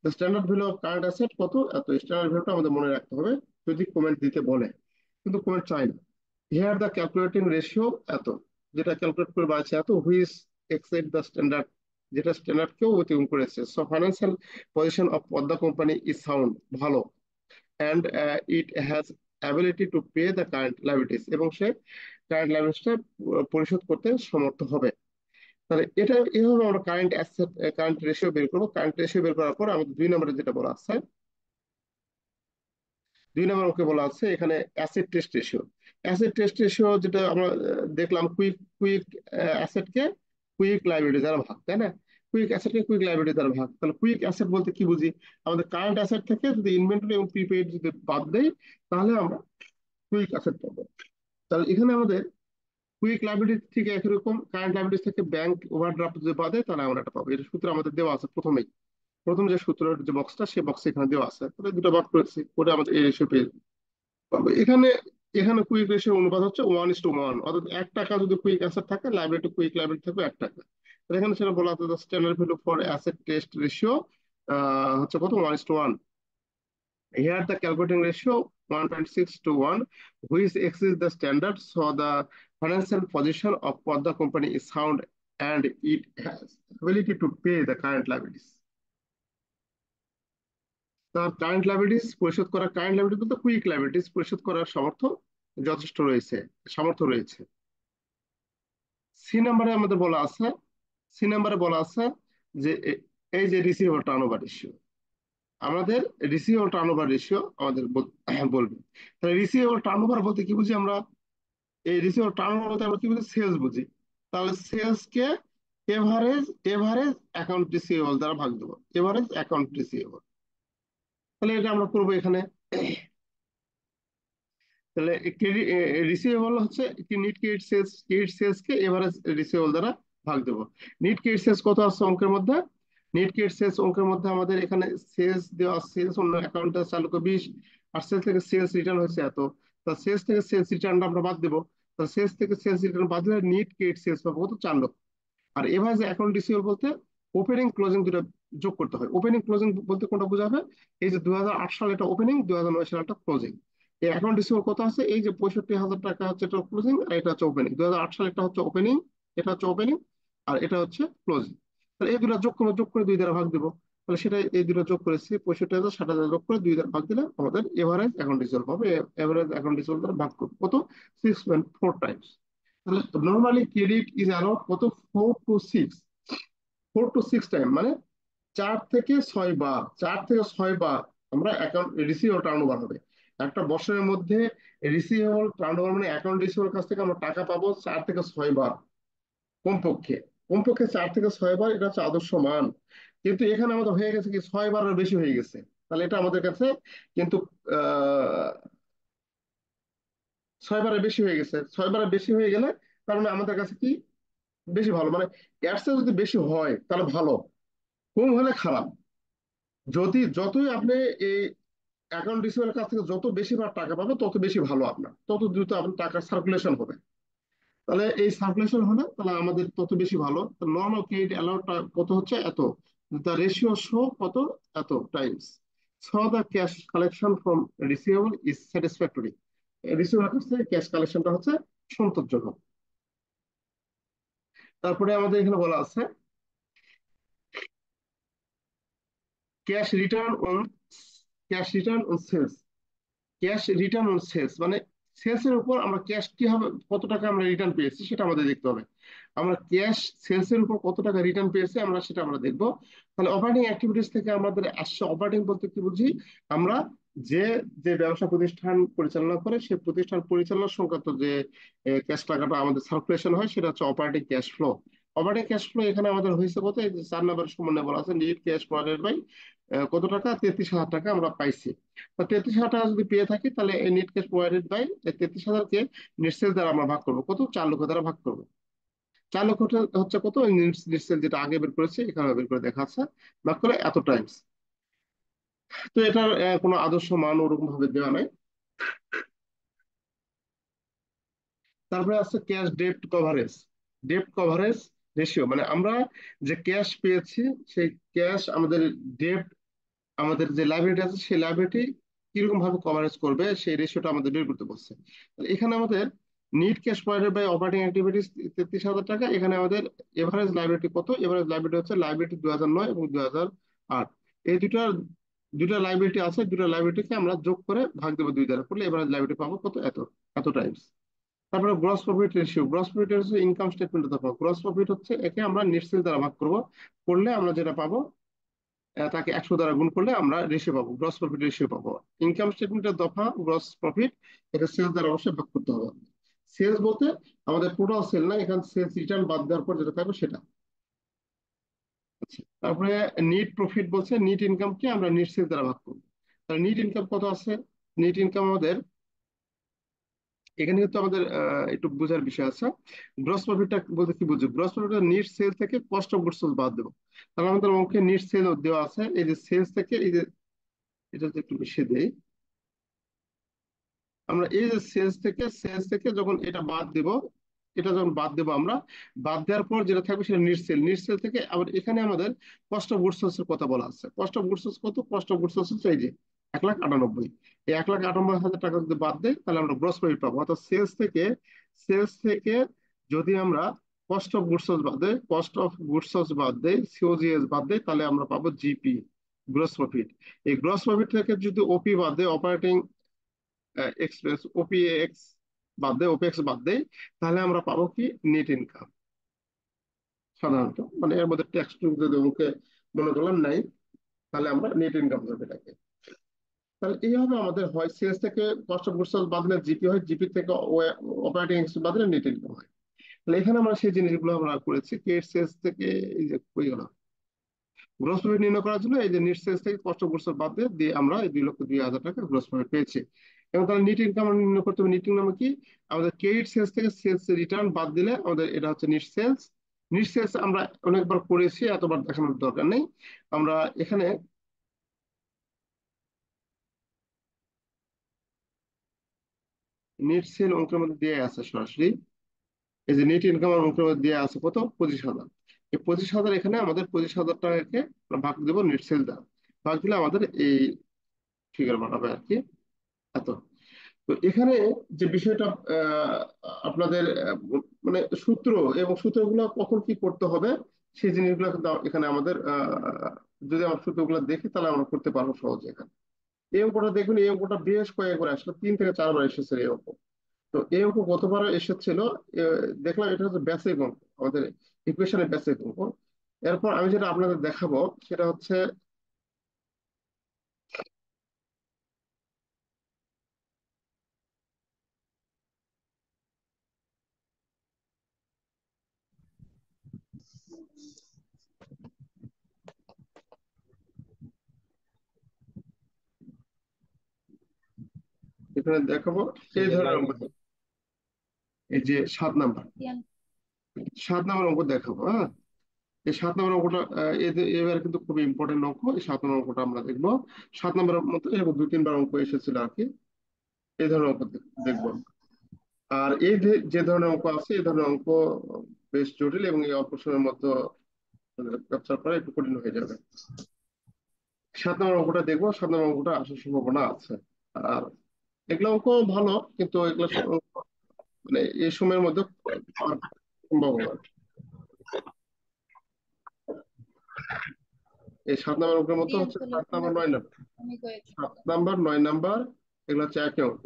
The standard value of current asset কত? এত। স্ট্যান্ডার্ড ভ্যালুটা আমাদের মনে রাখতে হবে যদি কমেন্ট দিতে বলে, কিন্তু কমেন্ট চায় না। হিয়ার দ্য ক্যালকুলেটিং রেশিও এত, যেটা ক্যালকুলেট করে বাড়ছে এত, হুইচ এক্সেড দ্য স্ট্যান্ডার্ড, যেটা স্ট্যান্ডার্ড কেও অতিক্রম করেছে। So financial position of Padma company is sound, ভালো, and it has ability to pay the current liabilities, এবং সে কারেন্ট লাইবিলিটিসটা পরিশোধ করতে সমর্থ হবে। তাহলে এটা এইভাবে আমরা কারেন্ট অ্যাসেট, কারেন্ট রেশিও বের করবো। কারেন্ট রেশিও বের করার পর আমাদের 2 নম্বরে যেটা বলা আছে, 2 নম্বর ওকে বলা আছে এখানে asset test ratio. Asset test ratio যেটা আমরা দেখলাম, কুইক কুইক অ্যাসেটকে কুইক লাইবিলিটি দ্বারা ভাগ, তাই না? কুইক অ্যাসেটকে কুইক লাইবিলিটি দ্বারা ভাগ। তাহলে কুইক অ্যাসেট বলতে কি বুঝি? আমাদের কারেন্ট অ্যাসেট থেকে যদি ইনভেন্টরি এবং প্রিপেইড যদি বাদ দেই, তাহলে আমরা কুইক অ্যাসেট পাবো। তাহলে এখানে আমাদের কুইক লাইবিলিটি থেকে একরকম, কারেন্ট লাইবিলিটি থেকে ব্যাংক ওভারড্রাফট যদি বাদে, তাহলে আমরা এটা পাবো। এটা সূত্র আমাদের দেওয়া আছে প্রথমেই, প্রথম যে সূত্রের যে বক্সটা, সেই বক্সে এখানে দেওয়া আছে। তাহলে দুটো ভাগ করেছি, করে আমাদের এই রেশিও পেয়ে পাবো। এখানে এখানে কুইক রেশিও অনুপাত হচ্ছে 1:1, অর্থাৎ 1 টাকা যদি কুইক অ্যাসেট থাকে, লাইবিলিটি কুইক লাইবিলিটি থাকবে 1 টাকা। তাহলে এখানে সেটা বলা হচ্ছে standard value for asset test ratio হচ্ছে কত? 1:1। Here the calculating ratio 1.6:1, which exceeds the standard. So the financial position of the company is sound and it has ability to pay the current liabilities. তার current liabilities পরিশোধ করা, current liability বলতে quick liabilities পরিশোধ করার যথেষ্ট রয়েছে, সামর্থ্য রয়েছে। সি নাম্বারে আমাদের বলা আছে, সি নাম্বারে বলা আছে যে এই যে রিসিভেবল টার্নওভার রেশিও, আমাদের রিসিভেবল টার্নওভার রেশিও আমাদের বলবে। তাহলে রিসিভেবল টার্নওভার বলতে কি বুঝি আমরা? এই রিসিভেবল টার্নওভার বলতে আমরা কি বুঝি? সেলস বুঝি। তাহলে সেলস কে এভারেজ এভারেজ অ্যাকাউন্ট রিসিভেবল দ্বারা ভাগ দেবো, এভারেজ অ্যাকাউন্ট রিসিভেবল। তাহলে এটা আমরা করবো এখানে। তাহলে রিসিভেবল হচ্ছে কি, net credit sales, credit sales কে এভারেজ রিসিভেবল দ্বারা ভাগ দেবো। নিট ক্রেডিট সেলস কত আছে অঙ্কের মধ্যে? নিট ক্রেডিট সেলস অঙ্কের মধ্যে আমাদের এখানে সেলস দেওয়া, সেলস অন্য অ্যাকাউন্টে চালু 20, আর সেলস থেকে সেলস রিটার্ন হয়েছে এত। তা সেলস থেকে সেলস রিটার্নটা আমরা বাদ দেবো। তাহলে সেলস থেকে সেলস রিটার্ন বাদ দিলে নিট ক্রেডিট সেলস পাবো কত? 4 লক্ষ। আর এভারেজ অ্যাকাউন্ট রিসিভেবল বলতে ওপেনিং ক্লোজিং দুটো যোগ করতে হয়। ওপেনিং ক্লোজিং বলতে কোনটা বোঝাবে? এই যে 2008 সালে এটা ওপেনিং, 2009 সালে এটা ক্লোজিং, এই অ্যাকাউন্ট রিসিভেবল কত আছে? এই যে 65,000 টাকা হচ্ছে এটা ক্লোজিং, আর এটা হচ্ছে ওপেনিং। 2008 সালে এটা হচ্ছে ওপেনিং, এটা হচ্ছে ওপেনিং, আর এটা হচ্ছে ক্লোজিং। তাহলে এই দুটো যোগ করে 2 দ্বারা ভাগ দিব। তাহলে সেটা এই দুটো যোগ করেছি, 65,000 60,000 যোগ করে 2 দ্বারা ভাগ দিলে আমাদের এভারেজ অ্যাকাউন্ট রিসিভেবল হবে। এভারেজ অ্যাকাউন্ট রিসিভেবল দ্বারা ভাগ করবো কত? 6.4 টাইমস। তাহলে নর্মালি ক্রেডিট ইজ অ্যালাউড কত? 4 to 6, 4 to 6 টাইম, মানে 4 থেকে 6 বার, 4 থেকে 6 বার আমরা অ্যাকাউন্ট রিসিভেবল টার্নওভার হবে একটা বছরের মধ্যে। রিসিভেবল টার্নওভার মানে অ্যাকাউন্ট রিসিভেবল কাছ থেকে আমরা টাকা পাবো 4 থেকে 6 বার কমপক্ষে। কমপক্ষে 4 থেকে 6 বার, এটা হচ্ছে আদর্শ মান। কিন্তু এখানে আমাদের হয়ে গেছে কি 6 বারের বেশি হয়ে গেছে। তাহলে এটা আমাদের কাছে কিন্তু আহ 6 বারের বেশি হয়ে গেছে। 6 বারের বেশি হয়ে গেলে তার মানে আমাদের কাছে কি বেশি ভালো, মানে এর চেয়ে যদি বেশি হয় তাহলে ভালো, কম হলে খারাপ। যতই আপনি এই অ্যাকাউন্ট রিসিভারের কাছ থেকে যত বেশি বার টাকা পাবে তত বেশি ভালো, আপনার তত দ্রুত আপনার টাকার সার্কুলেশন হবে। তাহলে এই সার্কুলেশন হলে তাহলে আমাদের তত বেশি ভালো। নর্মাল ক্রেডিট অ্যালাউড কত হচ্ছে? এত। দ্য রেশিও শো কত? এত times. So the cash collection from receivable is satisfactory. রিসিভারের কাছ থেকে ক্যাশ কালেকশনটা হচ্ছে সন্তোষজনক। তারপরে আমাদের এখানে বলা আছে cash return on cash return on sales. Cash return on sales মানে সেলস এর উপর আমরা ক্যাশ কি হবে, কত টাকা আমরা রিটার্ন পেয়েছি সেটা আমাদের দেখতে হবে। আমরা ক্যাশ সেলস এর উপর কত টাকা রিটার্ন পেয়েছি আমরা সেটা আমরা দেখবো। তাহলে অপারেটিং অ্যাক্টিভিটিস থেকে আমাদের আসছে, অপারেটিং বলতে কি বুঝি? আমরা যে যে ব্যবসা প্রতিষ্ঠান পরিচালনা করে সেই প্রতিষ্ঠান পরিচালনা সংক্রান্ত যে ক্যাশ টাকাটা আমাদের সার্কুলেশন হয় সেটা হচ্ছে operating cash flow. Operating cash flow এখানে আমাদের হয়েছে কত? এই যে 4 নম্বরের সমন্বয় বলা আছে নিট ক্যাশ প্রোভাইডেড বাই কত টাকা? 33,000 টাকা আমরা পাইছি। তো 33,000 টাকা যদি পেয়ে থাকি তাহলে এই নেট ক্যাশ প্রোভাইডেড বাই 33,000-কে নেট সেল দ্বারা আমরা ভাগ করবো কত? 4 লক্ষ দ্বারা ভাগ করবো। 4 লক্ষ হচ্ছে কত? নেট সেল যেটা আগে বের করেছে এখানে বের করে দেখা আছে, ভাগ করে এত টাইমস। তো এটার কোনো আদর্শ মান ওরকম ভাবে দেওয়া নাই। তারপরে আছে ক্যাশ ডেপ্ট কভারেজ। ডেপ্ট কভারেজ রেশিও মানে আমরা যে ক্যাশ পেয়েছি সেই ক্যাশ আমাদের ডেপ্ট, আমাদের যে লাইবিলিটি আছে সেই লাইবিলিটি কিরকম ভাবে কভারেজ করবে সেই রেশিওটা আমাদের বের করতে বলছে। তাহলে এখানে আমাদের net cash provided by operating activities 33,000 টাকা। এখানে আমাদের এভারেজ লাইবিলিটি কত? এভারেজ লাইবিলিটি হচ্ছে লাইবিলিটি 2009 এবং 2008, এই দুটা লাইবিলিটি আছে। দুটা লাইবিলিটিকে আমরা যোগ করে ভাগ দেবো 2 দ্বারা, করলে এভারেজ লাইবিলিটি পাবো কত? এত। এত টাইমস। তারপরে gross profit ratio. Gross profit হচ্ছে ইনকাম স্টেটমেন্টে পাবো। গ্রস প্রফিট হচ্ছে একে আমরা নেট সেল দ্বারা ভাগ করব, করলে আমরা যেটা পাবো তাকে 100 দ্বারা গুণ করলে আমরা রেশিও পাবো, গ্রস প্রফিট রেশিও পাবো। ইনকাম স্টেটমেন্টের দফা গ্রস প্রফিট, এটা সেলস দ্বারা অবশ্যই ভাগ করতে হবে। সেলস বলতে আমাদের টোটাল সেল না, এখানে সেলস রিটার্ন বাদ দেওয়ার পর যেটা থাকবে সেটা। আচ্ছা, তারপরে নিট প্রফিট বলছে নিট ইনকামকে আমরা নিট সেল দ্বারা ভাগ করবো। তাহলে নিট ইনকাম কত আছে? নিট ইনকাম আমাদের এখানে কিন্তু আমাদের একটু বোঝার বিষয় আছে। গ্রস প্রফিটটা বলতে কি বুঝো? গ্রস প্রফিট নিট সেল থেকে কস্ট অফ গুডস সোল্ড বাদ দেবো। তাহলে আমাদের অঙ্কে নিট সেল দেওয়া আছে, এই যে সেলস থেকে এই যে এটা যদি একটু মিশিয়ে দেই, আমরা এই যে সেলস থেকে যখন এটা বাদ দেব, এটা যখন বাদ দেবো আমরা, বাদ দেওয়ার পর যেটা থাকবে সেটা নিট সেল। নিট সেল থেকে আবার এখানে আমাদের কস্ট অফ গুডস সোল্ড এর কথা বলা আছে। কস্ট অফ গুডস সোল্ড কত? কস্ট অফ গুডস সোল্ড হচ্ছে এই যে 1,98,000। এই 1,98,000 টাকা যদি বাদ দেয় তাহলে আমরা গ্রস প্রফিট পাবো। অর্থাৎ সেলস থেকে যদি আমরা কস্ট অফ গুডস সোল্ড বাদ দেই, সিওজিএস বাদ দেই, তাহলে আমরা পাবো জিপি, গ্রস প্রফিট। এই গ্রস প্রফিট থেকে যদি ওপি বাদ দেয়, অপারেটিং এক্সপেন্স, ওপিএক্স বাদ দেয়, ওপিএক্স বাদ দেয়, তাহলে আমরা পাবো কি? Net income. সাধারণত মানে এর মধ্যে ট্যাক্স যদি ওকে মনে করলাম নাই, তাহলে আমরা নেট ইনকাম ধরবো এটাকে। তাহলে এইভাবে আমাদের হয় সেলস থেকে কস্ট অফ গুডস সোল্ড বাদলে জিপি হয়, জিপি থেকে অপারেটিং এক্সপেন্স বাদলে নেট ইনকাম হয়। তাহলে এখানে আমরা সেই জিনিসগুলো আমরা করেছি। কেট সেলস থেকে এই যে কই গেল, গ্রস প্রফিট নির্ণয় করার জন্য এই যে নেট সেলস থেকে কস্ট অফ গুডস সোল্ড বাদ দিয়ে আমরা এই 2,02,000 টাকা গ্রস প্রফিট পেয়েছি। এবং তাহলে নিট ইনকাম নির্ণয় করতে হবে। নিট ইনকাম কি? আমাদের ক্রেডিট সেলস থেকে সেলস রিটার্ন বাদ দিলে আমাদের এটা হচ্ছে নিট সেলস। নিট সেলস আমরা অনেকবার করেছি, এতবার দেখানোর দরকার নেই। আমরা এখানে নেট সেল অঙ্কের মধ্যে দিয়ে আছে সরাসরি, এই যে নেট ইনকাম অঙ্কের মধ্যে দিয়ে আছে কত? 25,000। এই 25,000 এখানে আমাদের 25,000 টাকাকে আমরা ভাগ দেবো নেট সেল দ্বারা। ভাগ দিলে আমাদের এই ফিগার বানাবে আর কি, এত। তো এখানে যে বিষয়টা আপনাদের মানে সূত্র এবং সূত্রগুলো কখন কি করতে হবে সেই জিনিসগুলো কিন্তু এখানে আমাদের যদি আমরা সূত্রগুলো দেখি তাহলে আমরা করতে পারবো সহজে এখানে। এই অঙ্কটা দেখুন, এই অঙ্কটা বেশ কয়েকবার আসলে 3 থেকে 4 বার এসেছে এই অঙ্ক। তো এই অঙ্ক গতবার এসেছিল, দেখলাম এটা হচ্ছে বেসিক অঙ্ক, আমাদের ইকুয়েশনের বেসিক অঙ্ক। এরপর আমি যেটা আপনাদের দেখাবো সেটা হচ্ছে এখানে দেখাবো এই ধরনের অঙ্ক। এই যে 7 নাম্বার, 7 নাম্বার অঙ্ক দেখাবো। হ্যাঁ, এই 7 নাম্বার অঙ্কটা এবার কিন্তু খুবই ইম্পর্টেন্ট অঙ্ক। এই 7 নম্বর অঙ্কটা আমরা দেখবো। 7 নম্বরের মতো এরকম 2-3 বার অঙ্ক এসেছিল আর কি। এই ধরনের অঙ্ক দেখবো আমরা। আর এই যে ধরনের অঙ্ক আছে এই ধরনের অঙ্ক বেশ জটিল এবং এই অল্প সময়ের মধ্যে ক্যাপচার করা একটু কঠিন হয়ে যাবে। 7 নম্বর অঙ্কটা দেখবো, 7 নম্বর অঙ্কটা আসার সম্ভাবনা আছে। আর এগুলো অঙ্ক ভালো, কিন্তু এগুলো মানে এই সময়ের মধ্যে পাওয়ার সম্ভাবনা। এই 7 নম্বর অঙ্কের মতো হচ্ছে 7 নাম্বার 9 নাম্বার, 7 নাম্বার 9 নাম্বার এগুলো হচ্ছে একই অঙ্ক।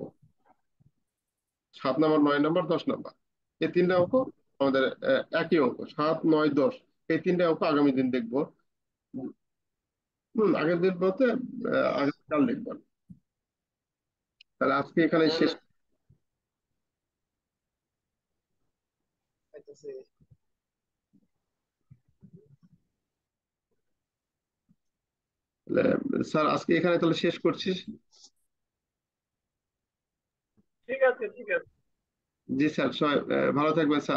7 নাম্বার 9 নাম্বার 10 নাম্বার এই 3টা অঙ্ক আমাদের একই অঙ্ক। 7, 9, 10 এই 3টা অঙ্ক আগামী দিন দেখবো। আগের দিন বলতে আগামীকাল দেখবো। তাহলে আজকে এখানে শেষ। স্যার আজকে এখানে তাহলে শেষ করছি। ঠিক আছে, ঠিক আছে। জি স্যার, সবাই ভালো থাকবেন স্যার।